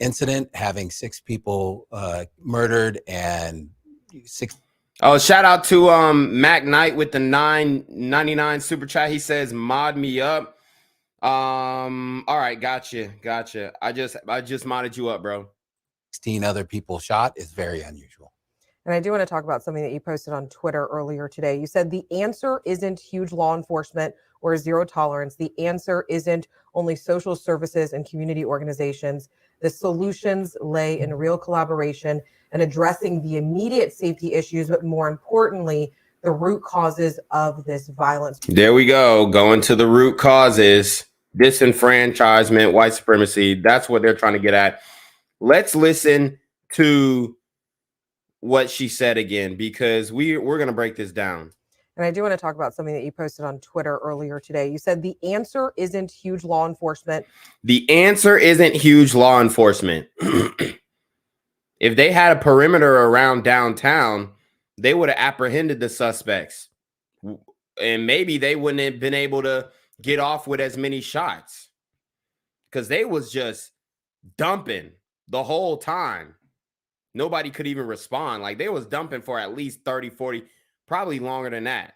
incident, having 6 people murdered and Oh, shout out to Mac Knight with the $9.99 super chat. He says, mod me up. All right, gotcha. I just modded you up, bro. 16 other people shot is very unusual. And I do want to talk about something that you posted on Twitter earlier today. You said the answer isn't huge law enforcement or zero tolerance. The answer isn't only social services and community organizations. The solutions lay in real collaboration and addressing the immediate safety issues, but more importantly, the root causes of this violence. There we go. Going to the root causes, disenfranchisement, white supremacy. That's what they're trying to get at. Let's listen to what she said again, because we're going to break this down. And I do want to talk about something that you posted on Twitter earlier today. You said the answer isn't huge law enforcement. The answer isn't huge law enforcement. If they had a perimeter around downtown, they would have apprehended the suspects. And maybe they wouldn't have been able to get off with as many shots, because they was just dumping the whole time. Nobody could even respond. Like, they was dumping for at least 30, 40, probably longer than that.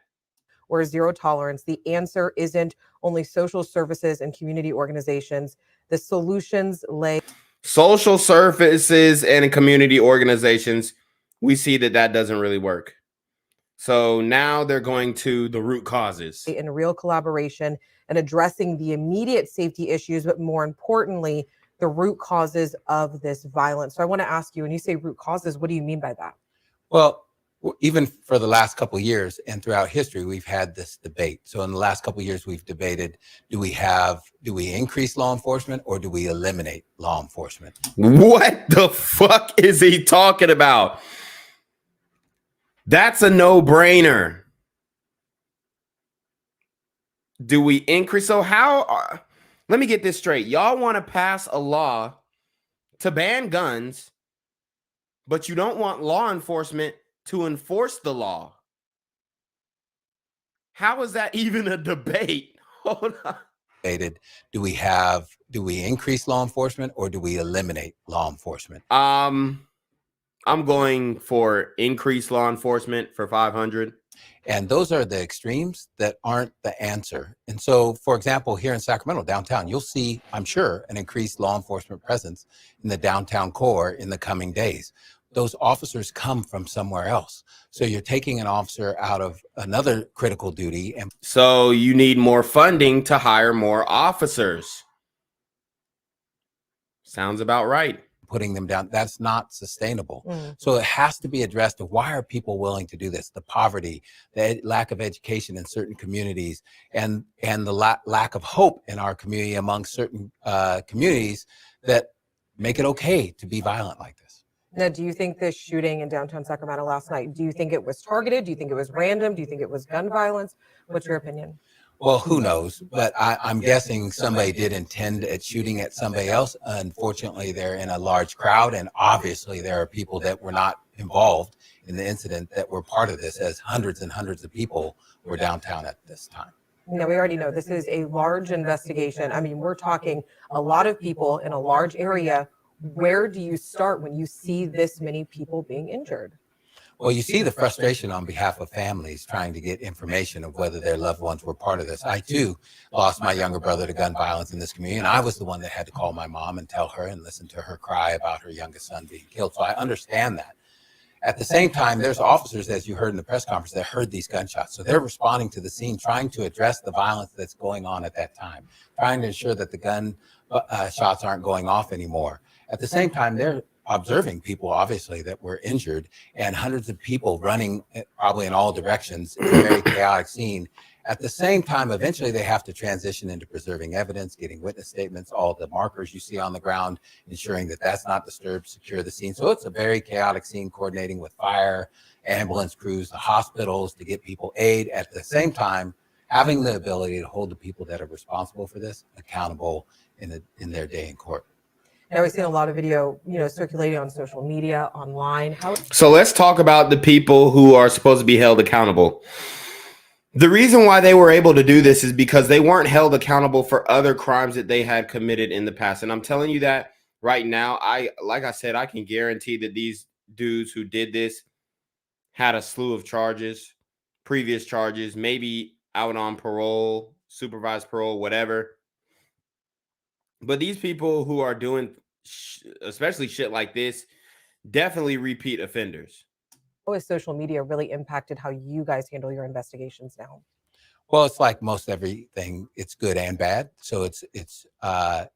Or zero tolerance. The answer isn't only social services and community organizations. The solutions lay. Social services and community organizations, we see that doesn't really work. So now they're going to the root causes. In real collaboration and addressing the immediate safety issues, but more importantly, the root causes of this violence. So I want to ask you, when you say root causes, what do you mean by that? Well, even for the last couple of years and throughout history, we've had this debate. So in the last couple of years, we've debated, do we increase law enforcement or do we eliminate law enforcement? What the fuck is he talking about? That's a no-brainer. Do we increase? So how, let me get this straight. Y'all want to pass a law to ban guns, but you don't want law enforcement to enforce the law. How is that even a debate? Hold on. Do we increase law enforcement or do we eliminate law enforcement? I'm going for increased law enforcement for 500. And those are the extremes that aren't the answer. And so, for example, here in Sacramento downtown, you'll see, I'm sure, an increased law enforcement presence in the downtown core in the coming days. Those officers come from somewhere else. So you're taking an officer out of another critical duty. And so you need more funding to hire more officers. Sounds about right. Putting them down, that's not sustainable. So it has to be addressed. Why are people willing to do this? The poverty, the lack of education in certain communities, and the lack of hope in our community among certain communities that make it okay to be violent like this. Now, do you think this shooting in downtown Sacramento last night, do you think it was targeted? Do you think it was random? Do you think it was gun violence? What's your opinion? Well, who knows? But I'm guessing somebody did intend at shooting at somebody else. Unfortunately, they're in a large crowd, and obviously there are people that were not involved in the incident that were part of this, as hundreds and hundreds of people were downtown at this time. Now, we already know this is a large investigation. I mean, we're talking a lot of people in a large area. Where do you start when you see this many people being injured? Well, you see the frustration on behalf of families trying to get information of whether their loved ones were part of this. I, too, lost my younger brother to gun violence in this community, and I was the one that had to call my mom and tell her and listen to her cry about her youngest son being killed. So I understand that. At the same time, there's officers, as you heard in the press conference, that heard these gunshots. So they're responding to the scene, trying to address the violence that's going on at that time, trying to ensure that the gun shots aren't going off anymore. At the same time, they're observing people, obviously, that were injured, and hundreds of people running probably in all directions. It's a very chaotic scene. At the same time, eventually they have to transition into preserving evidence, getting witness statements, all the markers you see on the ground, ensuring that that's not disturbed, secure the scene. So it's a very chaotic scene, coordinating with fire, ambulance crews, the hospitals to get people aid. At the same time, having the ability to hold the people that are responsible for this accountable in their day in court. Now, we've seen a lot of video, circulating on social media, online. So let's talk about the people who are supposed to be held accountable. The reason why they were able to do this is because they weren't held accountable for other crimes that they had committed in the past. And I'm telling you that right now, like I said, I can guarantee that these dudes who did this had a slew of charges, previous charges, maybe out on parole, supervised parole, whatever. But these people who are doing especially shit like this, definitely repeat offenders. How has social media really impacted how you guys handle your investigations now? Well, it's like most everything, it's good and bad. So it's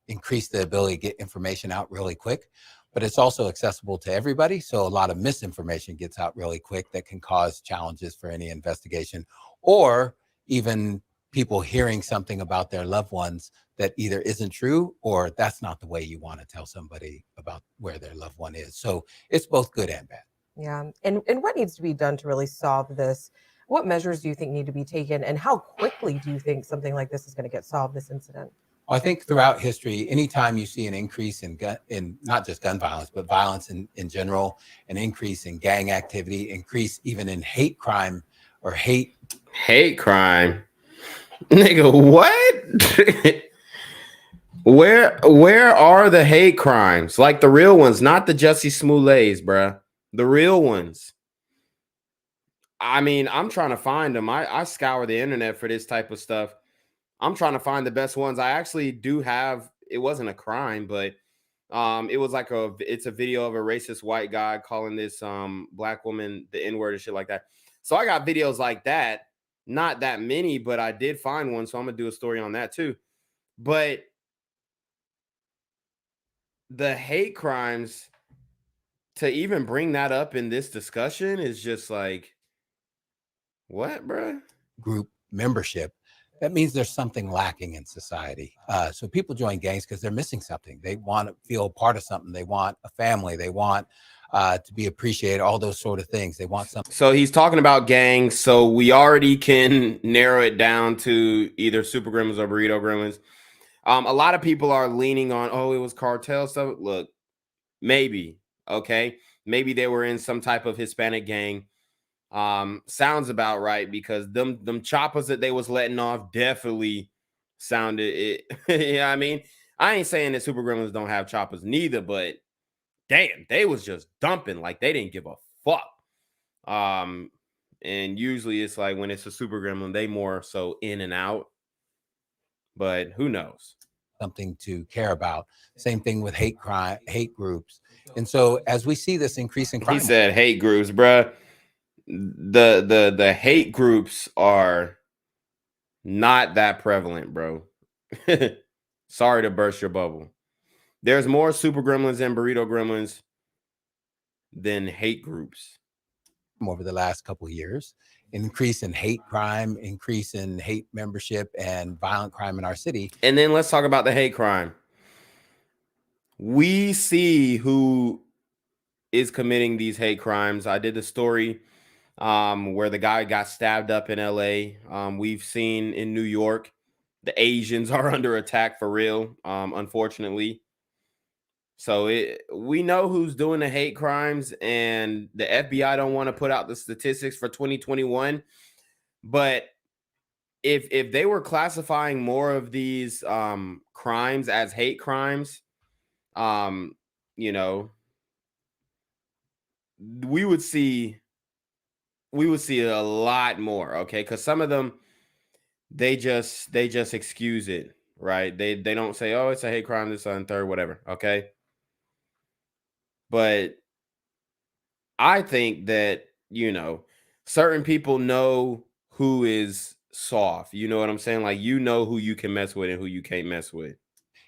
increased the ability to get information out really quick, but it's also accessible to everybody. So a lot of misinformation gets out really quick that can cause challenges for any investigation, or even people hearing something about their loved ones that either isn't true or that's not the way you want to tell somebody about where their loved one is. So it's both good and bad. Yeah. And what needs to be done to really solve this? What measures do you think need to be taken, and how quickly do you think something like this is going to get solved, this incident? I think throughout history, anytime you see an increase in not just gun violence, but violence in general, an increase in gang activity, increase even in hate crime or hate crime. Nigga, what? Where are the hate crimes? Like the real ones, not the Jussie Smolletts, bruh. The real ones. I mean, I'm trying to find them. I scour the internet for this type of stuff. I'm trying to find the best ones. I actually do have, it wasn't a crime, but it was like it's a video of a racist white guy calling this black woman the N-word and shit like that. So I got videos like that. Not that many, but I did find one. So I'm gonna do a story on that too. But the hate crimes, to even bring that up in this discussion is just like, what, bro? Group membership, that means there's something lacking in society. So people join gangs because they're missing something. They want to feel part of something. They want a family. They want to be appreciated, all those sort of things. They want something. So he's talking about gangs. So we already can narrow it down to either Super Gremlins or Burrito Gremlins. A lot of people are leaning on, oh, it was cartel stuff. Look, maybe, okay. Maybe they were in some type of Hispanic gang. Sounds about right, because them choppers that they was letting off definitely sounded it. Yeah, I mean, I ain't saying that Super Gremlins don't have choppers neither, but damn, they was just dumping like they didn't give a fuck. And usually it's like when it's a Super Gremlin, they more so in and out. But who knows? Something to care about. Same thing with hate crime, hate groups. And so as we see this increase in crime, he said hate groups, bruh. The hate groups are not that prevalent, bro. Sorry to burst your bubble. There's more Super Gremlins and Burrito Gremlins than hate groups. Over the last couple of years, increase in hate crime, increase in hate membership and violent crime in our city. And then let's talk about the hate crime. We see who is committing these hate crimes. I did the story where the guy got stabbed up in LA. We've seen in New York, the Asians are under attack for real, unfortunately. So we know who's doing the hate crimes, and the FBI don't want to put out the statistics for 2021. But if they were classifying more of these crimes as hate crimes, you know, we would see a lot more, okay? Because some of them, they just excuse it, right? They don't say, oh, it's a hate crime, this and third, whatever, okay? But I think that, you know, certain people know who is soft. You know what I'm saying? Like, you know who you can mess with and who you can't mess with.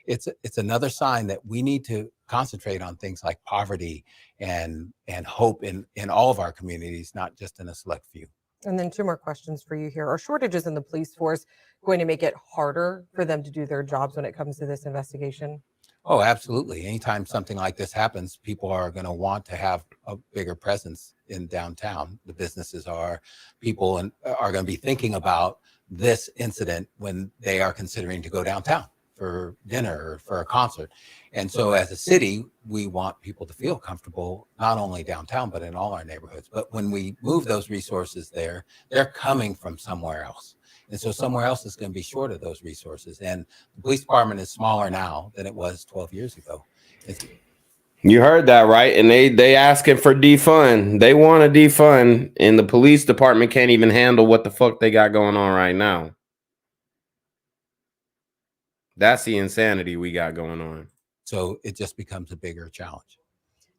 It's another sign that we need to concentrate on things like poverty and hope in all of our communities, not just in a select few. And then 2 more questions for you here. Are shortages in the police force going to make it harder for them to do their jobs when it comes to this investigation? Oh, absolutely. Anytime something like this happens, people are going to want to have a bigger presence in downtown. The businesses are, people are going to be thinking about this incident when they are considering to go downtown for dinner or for a concert. And so as a city, we want people to feel comfortable, not only downtown, but in all our neighborhoods. But when we move those resources there, they're coming from somewhere else. And so somewhere else is going to be short of those resources. And the police department is smaller now than it was 12 years ago. You heard that, right? And they asking for defund. They want to defund, and the police department can't even handle what the fuck they got going on right now. That's the insanity we got going on. So it just becomes a bigger challenge.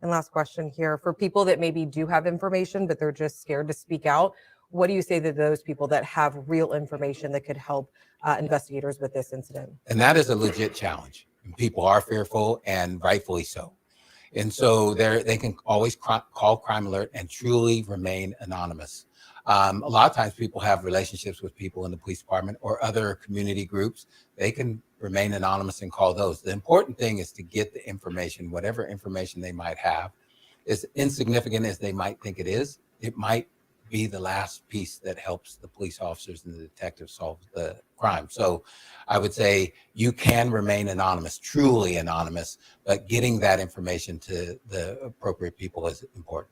And last question here, for people that maybe do have information, but they're just scared to speak out, what do you say to those people that have real information that could help investigators with this incident? And that is a legit challenge. People are fearful, and rightfully so. And so they can always call Crime Alert and truly remain anonymous. A lot of times people have relationships with people in the police department or other community groups. They can remain anonymous and call those. The important thing is to get the information, whatever information they might have. As insignificant as they might think it is, it might be the last piece that helps the police officers and the detectives solve the crime. So I would say you can remain anonymous, truly anonymous, but getting that information to the appropriate people is important.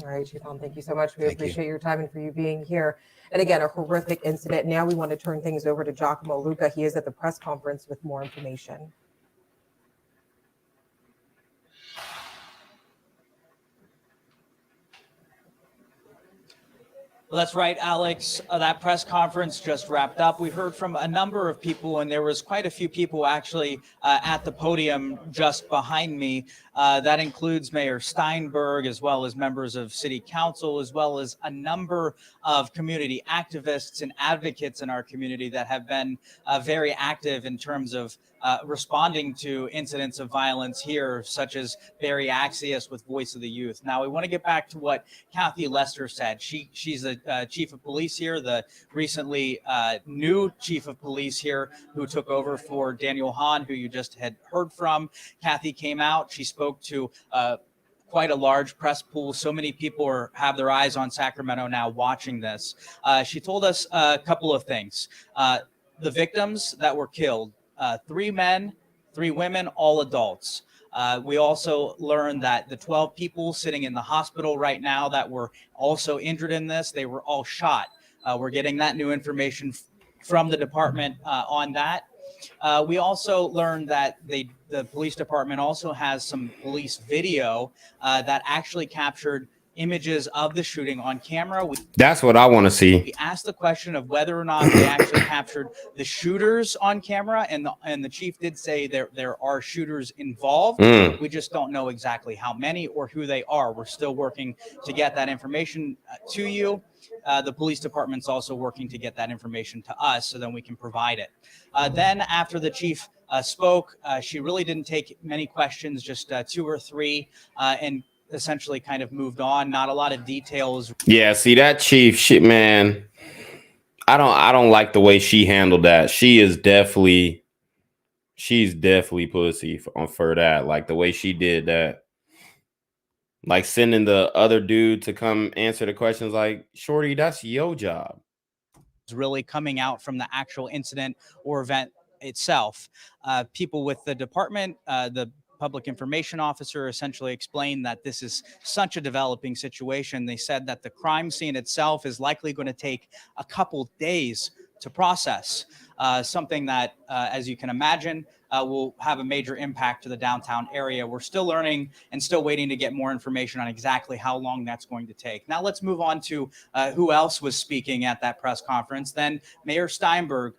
All right, Chief Allen, thank you so much. We appreciate your time and for you being here. And again, a horrific incident. Now we want to turn things over to Giacomo Luca. He is at the press conference with more information. Well, that's right, Alex. That press conference just wrapped up. We heard from a number of people, and there was quite a few people actually at the podium just behind me. That includes Mayor Steinberg, as well as members of City Council, as well as a number of community activists and advocates in our community that have been very active in terms of responding to incidents of violence here, such as Barry Axius with Voice of the Youth. Now, we want to get back to what Kathy Lester said. She's the chief of police here, the recently new chief of police here who took over for Daniel Hahn, who you just had heard from. Kathy came out. She spoke to quite a large press pool. So many people have their eyes on Sacramento now watching this. She told us a couple of things. The victims that were killed, 3 men, 3 women, all adults. We also learned that the 12 people sitting in the hospital right now that were also injured in this, they were all shot. We're getting that new information from the department on that. We also learned that the police department also has some police video that actually captured images of the shooting on camera. That's what I want to see. We asked the question of whether or not they actually captured the shooters on camera, and the chief did say there are shooters involved. We just don't know exactly how many or who they are. We're still working to get that information to you. The police department's also working to get that information to us so then we can provide it. Then after the chief spoke, she really didn't take many questions, just 2 or 3, and essentially kind of moved on. Not a lot of details. Yeah, see that chief shit, man. I don't like the way she handled that. She's definitely pussy for that. Like the way she did that. Like sending the other dude to come answer the questions, like, shorty, that's your job. Is really coming out from the actual incident or event itself. People with the department, the public information officer essentially explained that this is such a developing situation. They said that the crime scene itself is likely going to take a couple days to process, something that, as you can imagine, will have a major impact to the downtown area. We're still learning and still waiting to get more information on exactly how long that's going to take. Now let's move on to who else was speaking at that press conference. Then Mayor Steinberg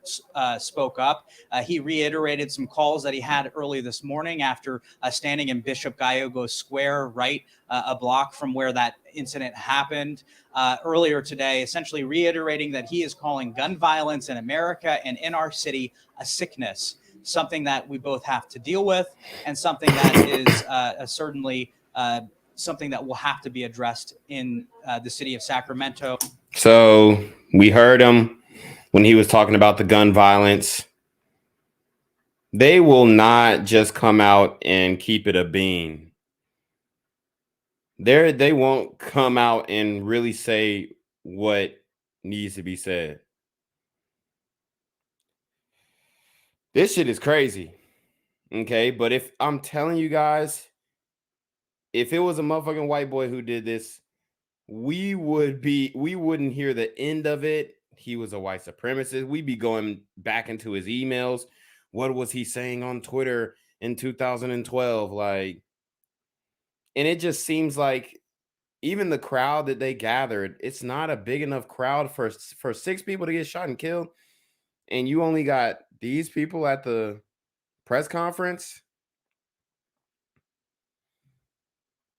spoke up. He reiterated some calls that he had early this morning after standing in Bishop Gallegos Square, right a block from where that incident happened earlier today, essentially reiterating that he is calling gun violence in America and in our city a sickness, something that we both have to deal with, and something that is certainly something that will have to be addressed in the city of Sacramento. So we heard him when he was talking about the gun violence. They will not just come out and keep it a bean. They won't come out and really say what needs to be said. This shit is crazy. Okay, but if I'm telling you guys, if it was a motherfucking white boy who did this, we wouldn't hear the end of it. He was a white supremacist. We'd be going back into his emails. What was he saying on Twitter in 2012? Like, And it just seems like even the crowd that they gathered, it's not a big enough crowd for 6 people to get shot and killed. And you only got these people at the press conference.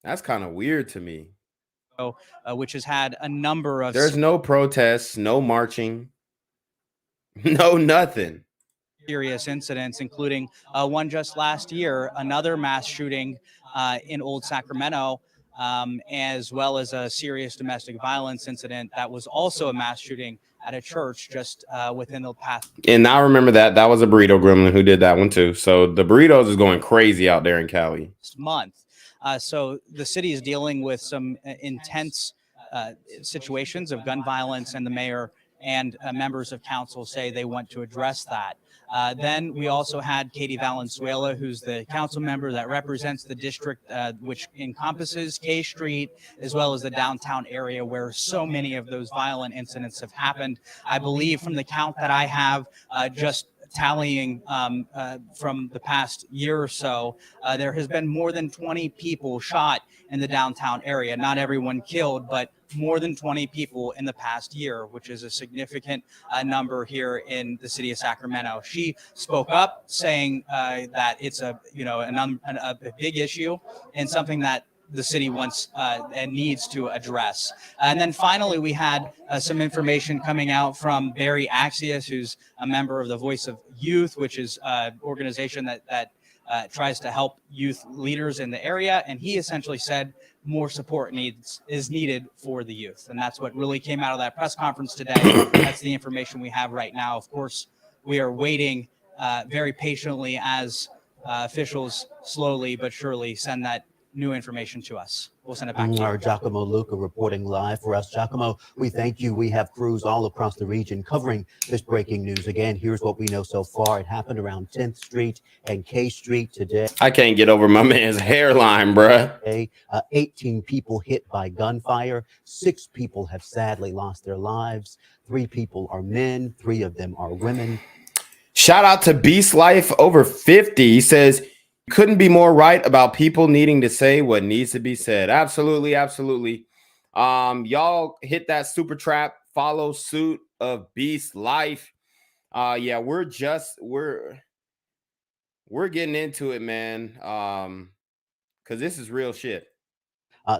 That's kind of weird to me. Which has had a number of... There's no protests, no marching, no nothing. Serious incidents, including one just last year, another mass shooting in Old Sacramento, as well as a serious domestic violence incident that was also a mass shooting at a church just within the past. And I remember that was a burrito gremlin who did that one too. So the burritos is going crazy out there in Cali. Month. So the city is dealing with some intense situations of gun violence, and the mayor and members of council say they want to address that. Then we also had Katie Valenzuela, who's the council member that represents the district, which encompasses K Street, as well as the downtown area where so many of those violent incidents have happened. I believe from the count that I have, just tallying from the past year or so, there has been more than 20 people shot in the downtown area. Not everyone killed, but more than 20 people in the past year, which is a significant number here in the city of Sacramento. She spoke up saying that it's a big issue and something that the city wants and needs to address. And then finally, we had some information coming out from Barry Axius, who's a member of the Voice of Youth, which is an organization that tries to help youth leaders in the area. And he essentially said more support is needed for the youth. And that's what really came out of that press conference today. That's the information we have right now. Of course, we are waiting very patiently as officials slowly but surely send that new information to us. We'll send it back to you. Our Giacomo Luca reporting live for us. Giacomo, we thank you. We have crews all across the region covering this breaking news. Again, here's what we know so far. It happened around 10th Street and K Street today. I can't get over my man's hairline, bruh. 18 people hit by gunfire. 6 people have sadly lost their lives. 3 people are men. 3 of them are women. Shout out to Beast Life over 50. He says, couldn't be more right about people needing to say what needs to be said. Absolutely, absolutely. Y'all hit that super trap, follow suit of Beast Life. Yeah, we're getting into it, man. Because this is real shit.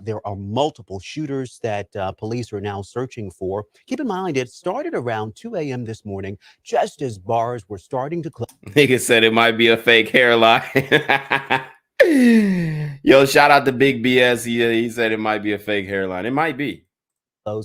There are multiple shooters that police are now searching for. Keep in mind, it started around 2 a.m. this morning, just as bars were starting to close. Nigga said it might be a fake hairline. Yo, shout out to Big BS. He said it might be a fake hairline. It might be.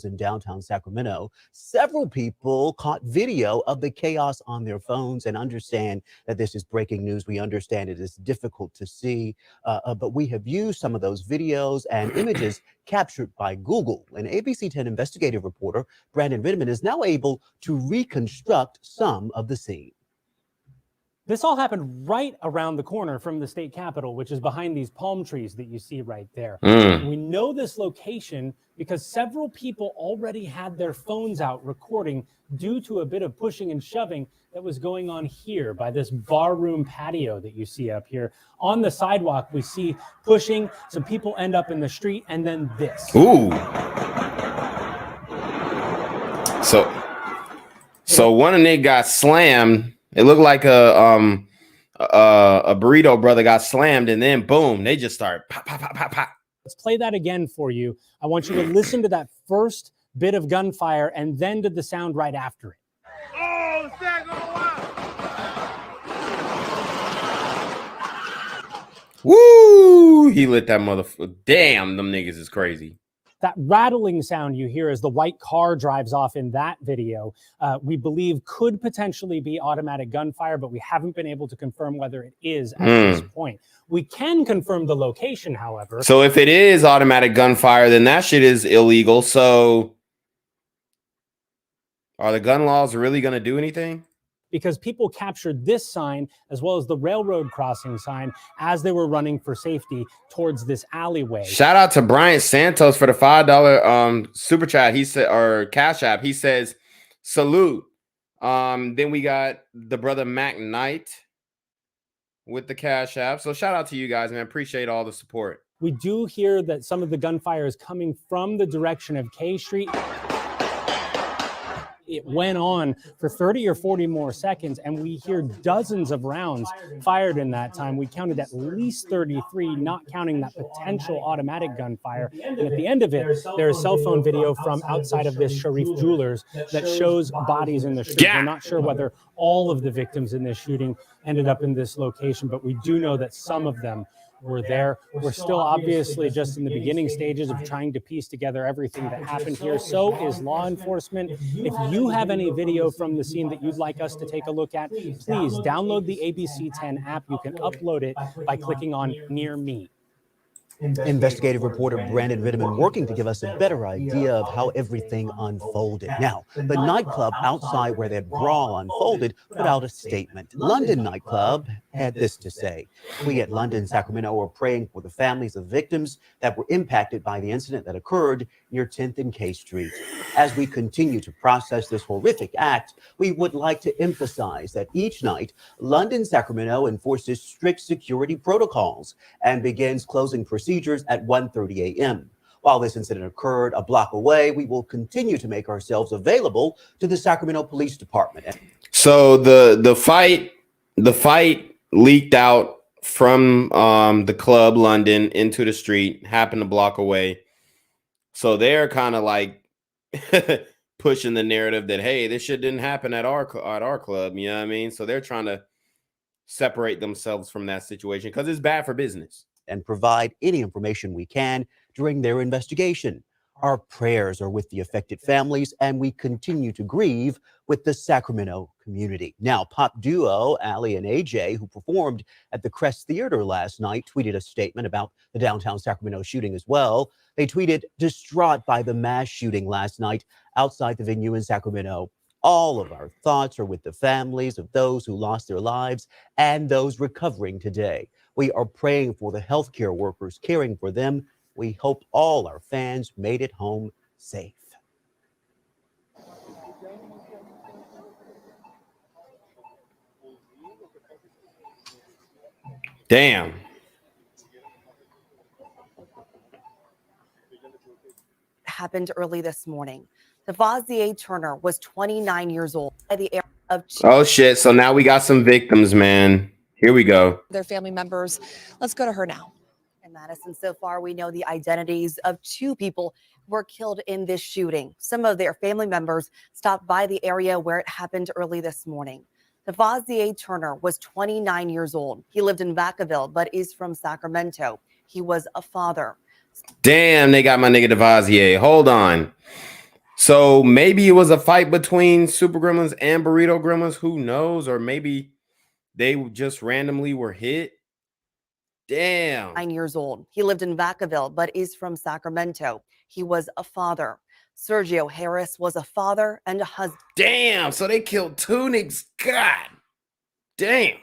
In downtown Sacramento, several people caught video of the chaos on their phones, and understand that this is breaking news. We understand it is difficult to see, but we have used some of those videos and images captured by Google. And ABC 10 investigative reporter Brandon Ridman is now able to reconstruct some of the scene. This all happened right around the corner from the state capitol, which is behind these palm trees that you see right there. We know this location because several people already had their phones out recording due to a bit of pushing and shoving that was going on here by this bar room patio that you see up here. On the sidewalk, we see pushing, some people end up in the street, and then this. Ooh. So one of them got slammed. It looked like a burrito brother got slammed, and then boom, they just start pop, pop, pop, pop, pop. Let's play that again for you. I want you to listen to that first bit of gunfire and then to the sound right after it. Oh, Woo! He lit that motherfucker. Damn, them niggas is crazy. That rattling sound you hear as the white car drives off in that video, we believe could potentially be automatic gunfire, but we haven't been able to confirm whether it is at this point. We can confirm the location, however. So if it is automatic gunfire, then that shit is illegal. So are the gun laws really going to do anything? Because people captured this sign as well as the railroad crossing sign as they were running for safety towards this alleyway. Shout out to Brian Santos for the $5 super chat. He said, or Cash App. He says, salute. Then we got the brother Mac Knight with the Cash App. So shout out to you guys, man. Appreciate all the support. We do hear that some of the gunfire is coming from the direction of K Street. It went on for 30 or 40 more seconds, and we hear dozens of rounds fired in that time. We counted at least 33, not counting that potential automatic gunfire. And at the end of it, there is cell phone video from outside of this Sharif Jewelers that shows bodies in the street. We're not sure whether all of the victims in this shooting ended up in this location, but we do know that some of them were there. We're still obviously just in the beginning stages of trying to piece together everything that happened here. So is law enforcement. If you have any video from the scene that you'd like us to take a look at, please download the ABC 10 app. You can upload it by clicking on Near Me. Investigative reporter Brandon Ritterman working to give us a better idea of how everything unfolded. Now, the nightclub outside where that brawl unfolded put out a statement. London nightclub had this to say: "We at London, Sacramento are praying for the families of victims that were impacted by the incident that occurred near 10th and K Street. As we continue to process this horrific act, we would like to emphasize that each night, London, Sacramento enforces strict security protocols and begins closing procedures at 1:30 a.m. While this incident occurred a block away, we will continue to make ourselves available to the Sacramento Police Department." So the fight leaked out from the club London into the street, happened a block away. So they're kind of like pushing the narrative that, hey, this shit didn't happen at our club. You know what I mean? So they're trying to separate themselves from that situation because it's bad for business. And provide any information we can during their investigation. Our prayers are with the affected families, and we continue to grieve with the Sacramento community. Now, pop duo Ali and AJ, who performed at the Crest Theater last night, tweeted a statement about the downtown Sacramento shooting as well. They tweeted, "Distraught by the mass shooting last night outside the venue in Sacramento. All of our thoughts are with the families of those who lost their lives and those recovering today. We are praying for the healthcare workers caring for them. We hope all our fans made it home safe." Damn. Happened early this morning. Devazier Turner was 29 years old by the area of Oh shit. So now we got some victims, man. Here we go. their family members. Let's go to her now. In Madison, so far, we know the identities of 2 people who were killed in this shooting. Some of their family members stopped by the area where it happened early this morning. Devazier Turner was 29 years old. He lived in Vacaville, but is from Sacramento. He was a father. Damn, they got my nigga Devazier. Hold on. So maybe it was a fight between Super Gremlins and Burrito Gremlins. Who knows? Or maybe they just randomly were hit. Damn. 9 years old. He lived in Vacaville, but is from Sacramento. He was a father. Sergio Harris was a father and a husband. Damn. So they killed 2 niggas. God damn.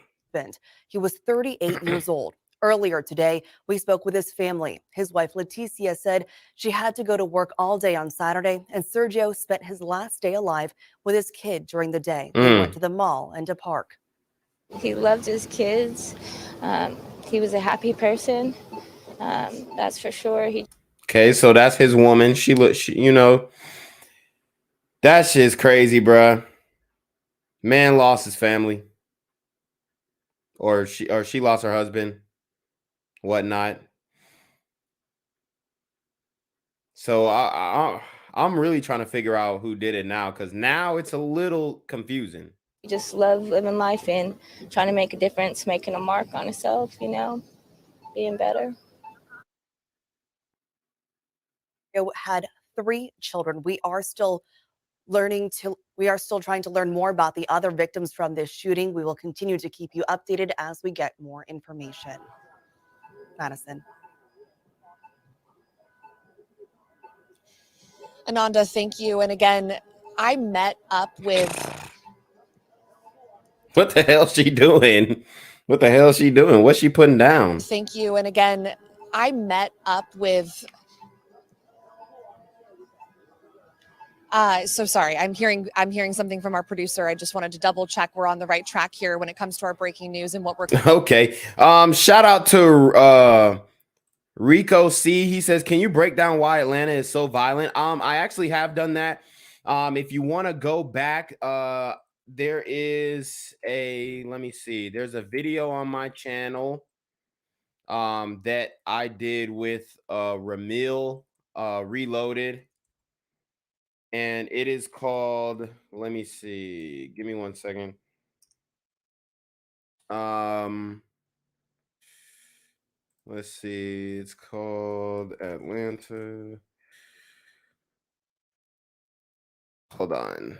He was 38 years old. Earlier today, we spoke with his family. His wife, Leticia, said she had to go to work all day on Saturday, and Sergio spent his last day alive with his kid during the day. They went to the mall and a park. He loved his kids. He was a happy person. That's for sure. Okay, so that's his woman. She you know, that shit's crazy, bruh. Man lost his family. Or she lost her husband. Whatnot. So I'm really trying to figure out who did it now, because now it's a little confusing. He just loved living life and trying to make a difference, making a mark on himself, you know, being better. Had 3 children. We are still trying to learn more about the other victims from this shooting. We will continue to keep you updated as we get more information. Madison. Ananda, thank you. And again, I met up with... What the hell is she doing? What the hell is she doing? What's she putting down? Thank you. And again, I met up with... so sorry, I'm hearing something from our producer. I just wanted to double check we're on the right track here when it comes to our breaking news and what we're... Okay. Shout out to Rico C, he says, can you break down why Atlanta is so violent? I actually have done that. If you want to go back, there is let me see, there's a video on my channel that I did with Ramil Reloaded, and it is called, let me see, give me 1 second. Let's see, it's called Atlanta. Hold on.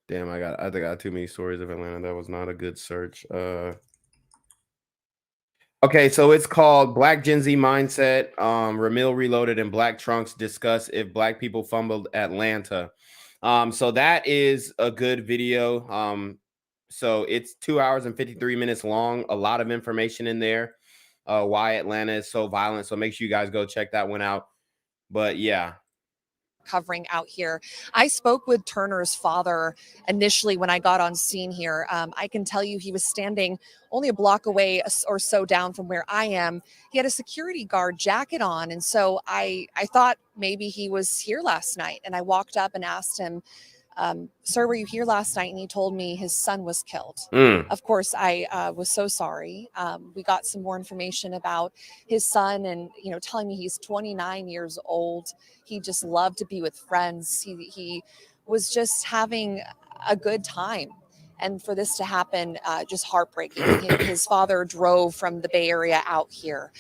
Damn, I think I got too many stories of Atlanta. That was not a good search. Okay, so it's called Black Gen Z Mindset. Ramil Reloaded and Black Trunks discuss if Black people fumbled Atlanta. So that is a good video. So it's 2 hours and 53 minutes long. A lot of information in there. Why Atlanta is so violent. So make sure you guys go check that one out. But yeah. Covering out here. I spoke with Turner's father initially when I got on scene here. I can tell you he was standing only a block away or so down from where I am. He had a security guard jacket on. And so I thought maybe he was here last night. And I walked up and asked him, sir, were you here last night? And he told me his son was killed. Of course, I was so sorry. We got some more information about his son and, you know, telling me he's 29 years old. He just loved to be with friends. He was just having a good time. And for this to happen, just heartbreaking. His father drove from the Bay Area out here.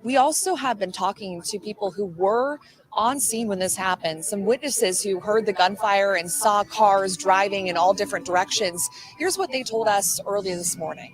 We also have been talking to people who were on scene when this happened, some witnesses who heard the gunfire and saw cars driving in all different directions. Here's what they told us earlier this morning.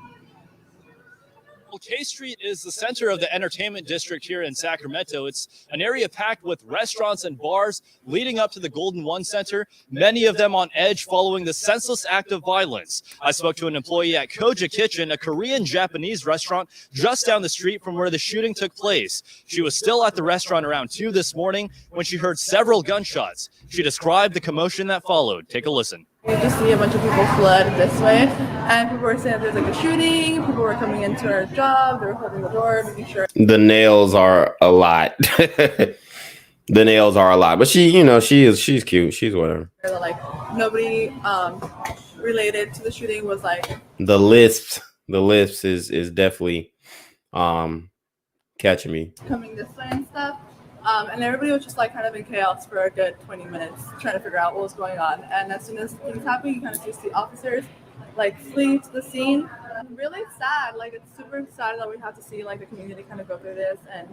Well, K Street is the center of the entertainment district here in Sacramento. It's an area packed with restaurants and bars leading up to the Golden One Center, many of them on edge following the senseless act of violence. I spoke to an employee at Koja Kitchen, a Korean-Japanese restaurant just down the street from where the shooting took place. She was still at the restaurant around 2 this morning when she heard several gunshots. She described the commotion that followed. Take a listen. You just see a bunch of people flood this way, and people were saying there's like a shooting. People were coming into our job. They were holding the door, making sure. The nails are a lot. The nails are a lot, but she, you know, she's cute. She's whatever. Like nobody related to the shooting was like. The lisp is definitely catching me. Coming this way and stuff. And everybody was just like kind of in chaos for a good 20 minutes trying to figure out what was going on. And as soon as things happen, you kind of just see officers like fleeing to the scene. Really sad. Like it's super sad that we have to see like the community kind of go through this. And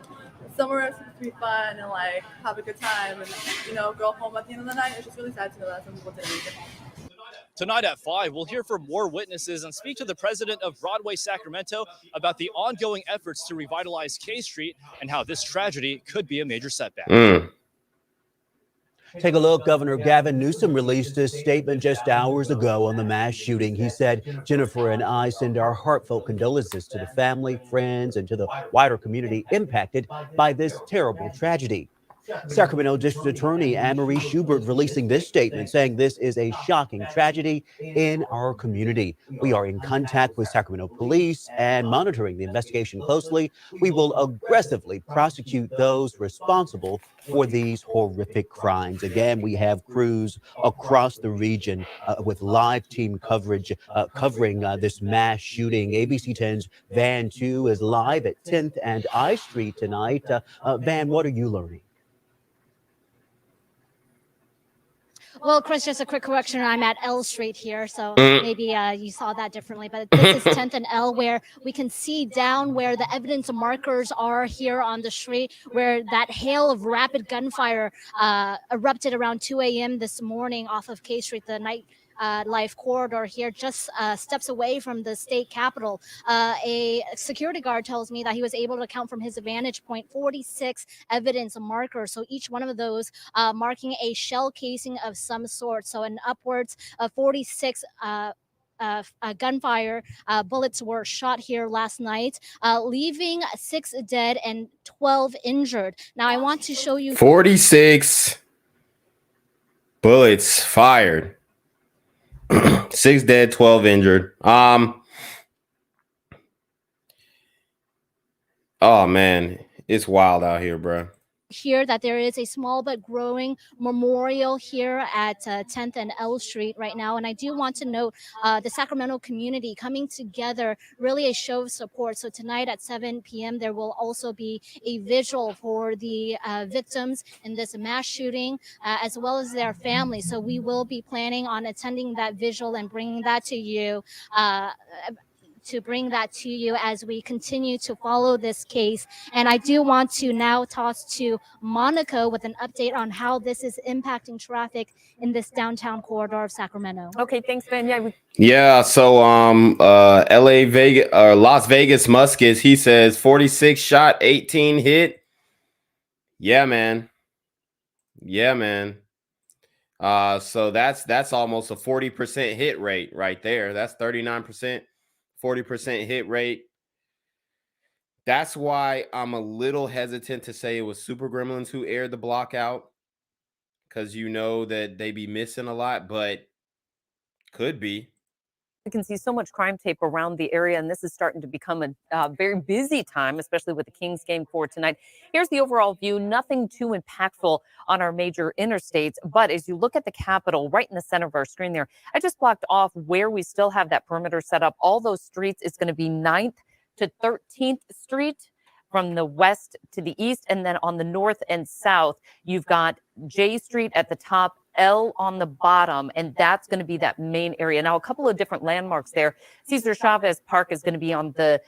somewhere it's supposed to be fun and like have a good time and, you know, go home at the end of the night. It's just really sad to know that some people didn't make it home. Tonight at 5, we'll hear from more witnesses and speak to the president of Broadway Sacramento about the ongoing efforts to revitalize K Street and how this tragedy could be a major setback. Take a look. Governor Gavin Newsom released this statement just hours ago on the mass shooting. He said, Jennifer and I send our heartfelt condolences to the family, friends, and to the wider community impacted by this terrible tragedy. Sacramento District Attorney Anne-Marie Schubert releasing this statement saying this is a shocking tragedy in our community. We are in contact with Sacramento police and monitoring the investigation closely. We will aggressively prosecute those responsible for these horrific crimes. Again, we have crews across the region with live team coverage covering this mass shooting. ABC 10's Van 2 is live at 10th and I Street tonight. Van, what are you learning? Well, Chris, just a quick correction. I'm at L Street here, so maybe you saw that differerently. But this is 10th and L, where we can see down where the evidence markers are here on the street, where that hail of rapid gunfire erupted around 2 a.m. this morning off of K Street, the night life corridor here, just steps away from the state capitol. A security guard tells me that he was able to count from his vantage point 46 evidence markers. So each one of those marking a shell casing of some sort. So an upwards of 46 gunfire bullets were shot here last night, leaving 6 dead and 12 injured. Now I want to show you 46 bullets fired. 6 dead, 12 injured. Oh man, It's wild out here, bro. Here that there is a small but growing memorial here at 10th and L Street right now. And I do want to note the Sacramento community coming together, really a show of support. So tonight at 7 p.m., there will also be a vigil for the victims in this mass shooting, as well as their families. So we will be planning on attending that vigil and bringing that to you. As we continue to follow this case. And I do want to now toss to Monica with an update on how this is impacting traffic in this downtown corridor of Sacramento. Okay, thanks, Ben. Yeah, so LA Vegas or Las Vegas Muskets, he says 46 shot, 18 hit. Yeah, man. So that's almost a 40% hit rate right there. That's 39%, 40% hit rate. That's why I'm a little hesitant to say it was Super Gremlins who aired the block out, because you know that they be missing a lot, but could be. You can see so much crime tape around the area, and this is starting to become a very busy time, especially with the Kings game for tonight. Here's the overall view. Nothing too impactful on our major interstates, but as you look at the Capitol right in the center of our screen there, I just blocked off where we still have that perimeter set up. All those streets, it's going to be 9th to 13th Street from the west to the east, and then on the north and south, you've got J Street at the top, L on the bottom, and that's going to be that main area. Now, a couple of different landmarks there. Cesar Chavez Park is going to be on the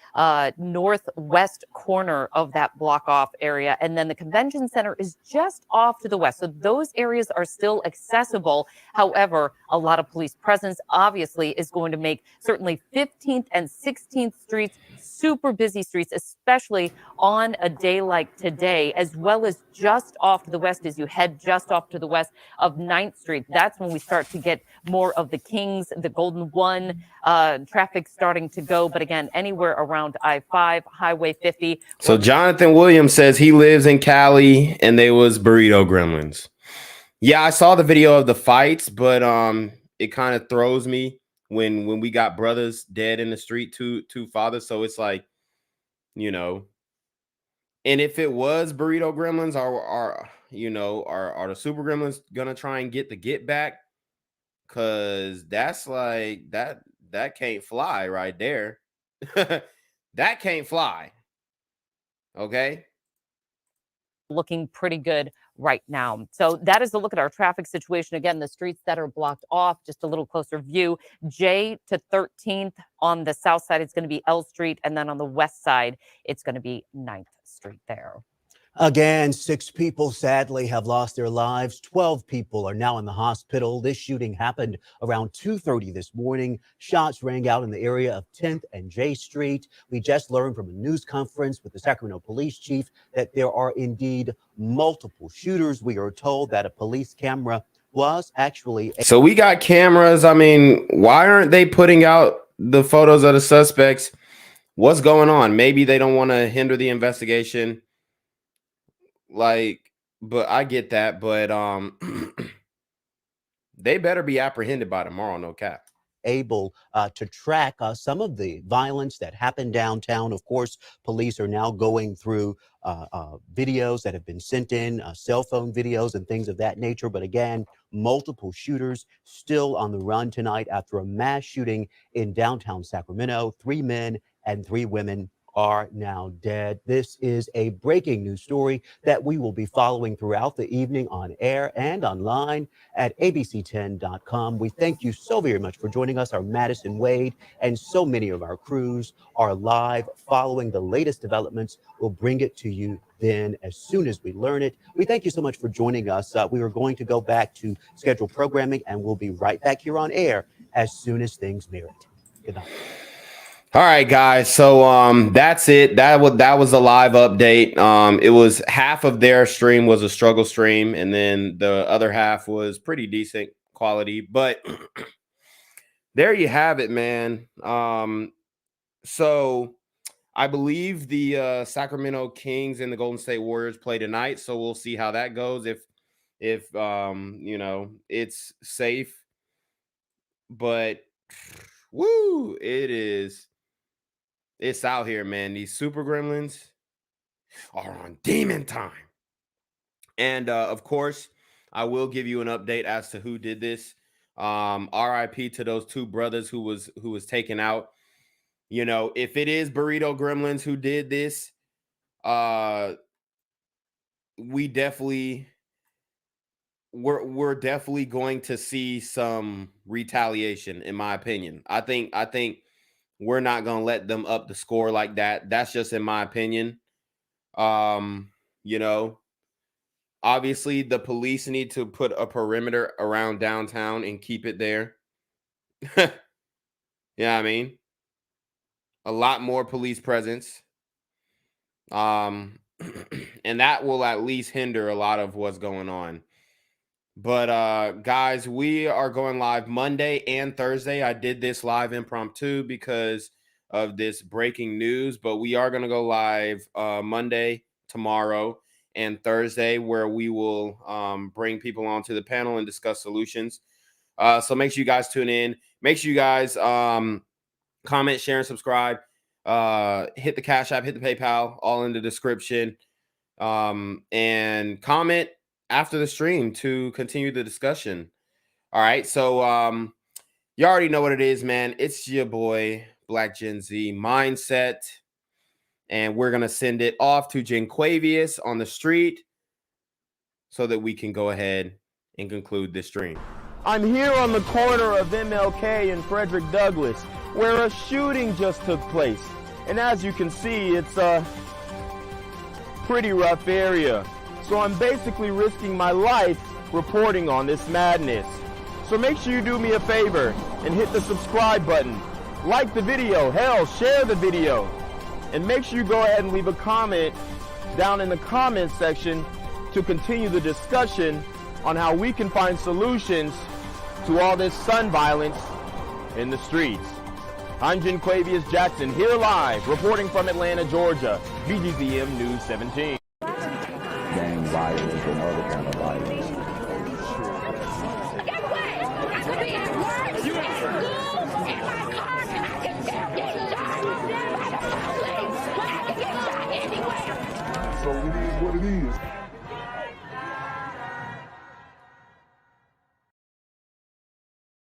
northwest corner of that block off area, and then the convention center is just off to the west. So those areas are still accessible. However, a lot of police presence obviously is going to make certainly 15th and 16th Streets super busy streets, especially on a day like today, as well as just off to the west as you head just off to the west of 9th Street. That's when we start to get more of the Kings, the Golden One traffic starting to go. But again, anywhere around I-5, Highway 50. So Jonathan Williams says he lives in Cali and they was burrito gremlins. Yeah, I saw the video of the fights, but it kind of throws me when we got brothers dead in the street, two fathers. So it's like, you know, and if it was burrito gremlins, are the super gremlins gonna try and get the get back? Cause that's like that can't fly right there. That can't fly. Okay. Looking pretty good right now. So that is a look at our traffic situation. Again, the streets that are blocked off, just a little closer view. J to 13th on the south side, it's going to be L Street. And then on the west side, it's going to be 9th Street there. Again, 6 people sadly have lost their lives. 12 people are now in the hospital. This shooting happened around 2:30 this morning. Shots rang out in the area of 10th and J Street. We just learned from a news conference with the Sacramento police chief that there are indeed multiple shooters. We are told that a police camera was actually... So we got cameras. I mean, why aren't they putting out the photos of the suspects? What's going on? Maybe they don't want to hinder the investigation. Like, but I get that, but they better be apprehended by tomorrow, no cap. Able to track some of the violence that happened downtown. Of course, police are now going through videos that have been sent in, cell phone videos and things of that nature. But again, multiple shooters still on the run tonight after a mass shooting in downtown Sacramento. 3 men and 3 women are now dead. This is a breaking news story that we will be following throughout the evening on air and online at abc10.com. We thank you so very much for joining us. Our Madison Wade and so many of our crews are live following the latest developments. We'll bring it to you then as soon as we learn it. We thank you so much for joining us. We are going to go back to scheduled programming and we'll be right back here on air as soon as things merit. Good night. All right, guys. So that's it. That was a live update. It was half of their stream was a struggle stream, and then the other half was pretty decent quality. But there you have it, man. So I believe the Sacramento Kings and the Golden State Warriors play tonight. So we'll see how that goes. If you know, it's safe, but woo, it's out here, man. These super gremlins, are on demon time. And of course, I will give you an update as to who did this. RIP to those two brothers who was taken out. You know, if it is Burrito Gremlins who did this, we're definitely going to see some retaliation, in my opinion. I think we're not gonna let them up the score like that. That's just in my opinion. You know, obviously the police need to put a perimeter around downtown and keep it there. Yeah, I mean, a lot more police presence. And that will at least hinder a lot of what's going on. But guys, we are going live Monday and Thursday. I did this live impromptu because of this breaking news, but we are going to go live Monday, tomorrow, and Thursday, where we will bring people onto the panel and discuss solutions. So make sure you guys tune in. Make sure you guys comment, share, and subscribe. Hit the Cash App, hit the PayPal, all in the description. And comment after the stream to continue the discussion. All right. So you already know what it is, man. It's your boy, Black Gen Z Mindset. And we're going to send it off to Jenquavius on the street so that we can go ahead and conclude this stream. I'm here on the corner of MLK and Frederick Douglass, where a shooting just took place. And as you can see, it's a pretty rough area. So I'm basically risking my life reporting on this madness. So make sure you do me a favor and hit the subscribe button. Like the video, hell, share the video. And make sure you go ahead and leave a comment down in the comment section to continue the discussion on how we can find solutions to all this sun violence in the streets. I'm Jenquavius Jackson, here live, reporting from Atlanta, Georgia, BGZM News 17. Gang violence and other kind of violence.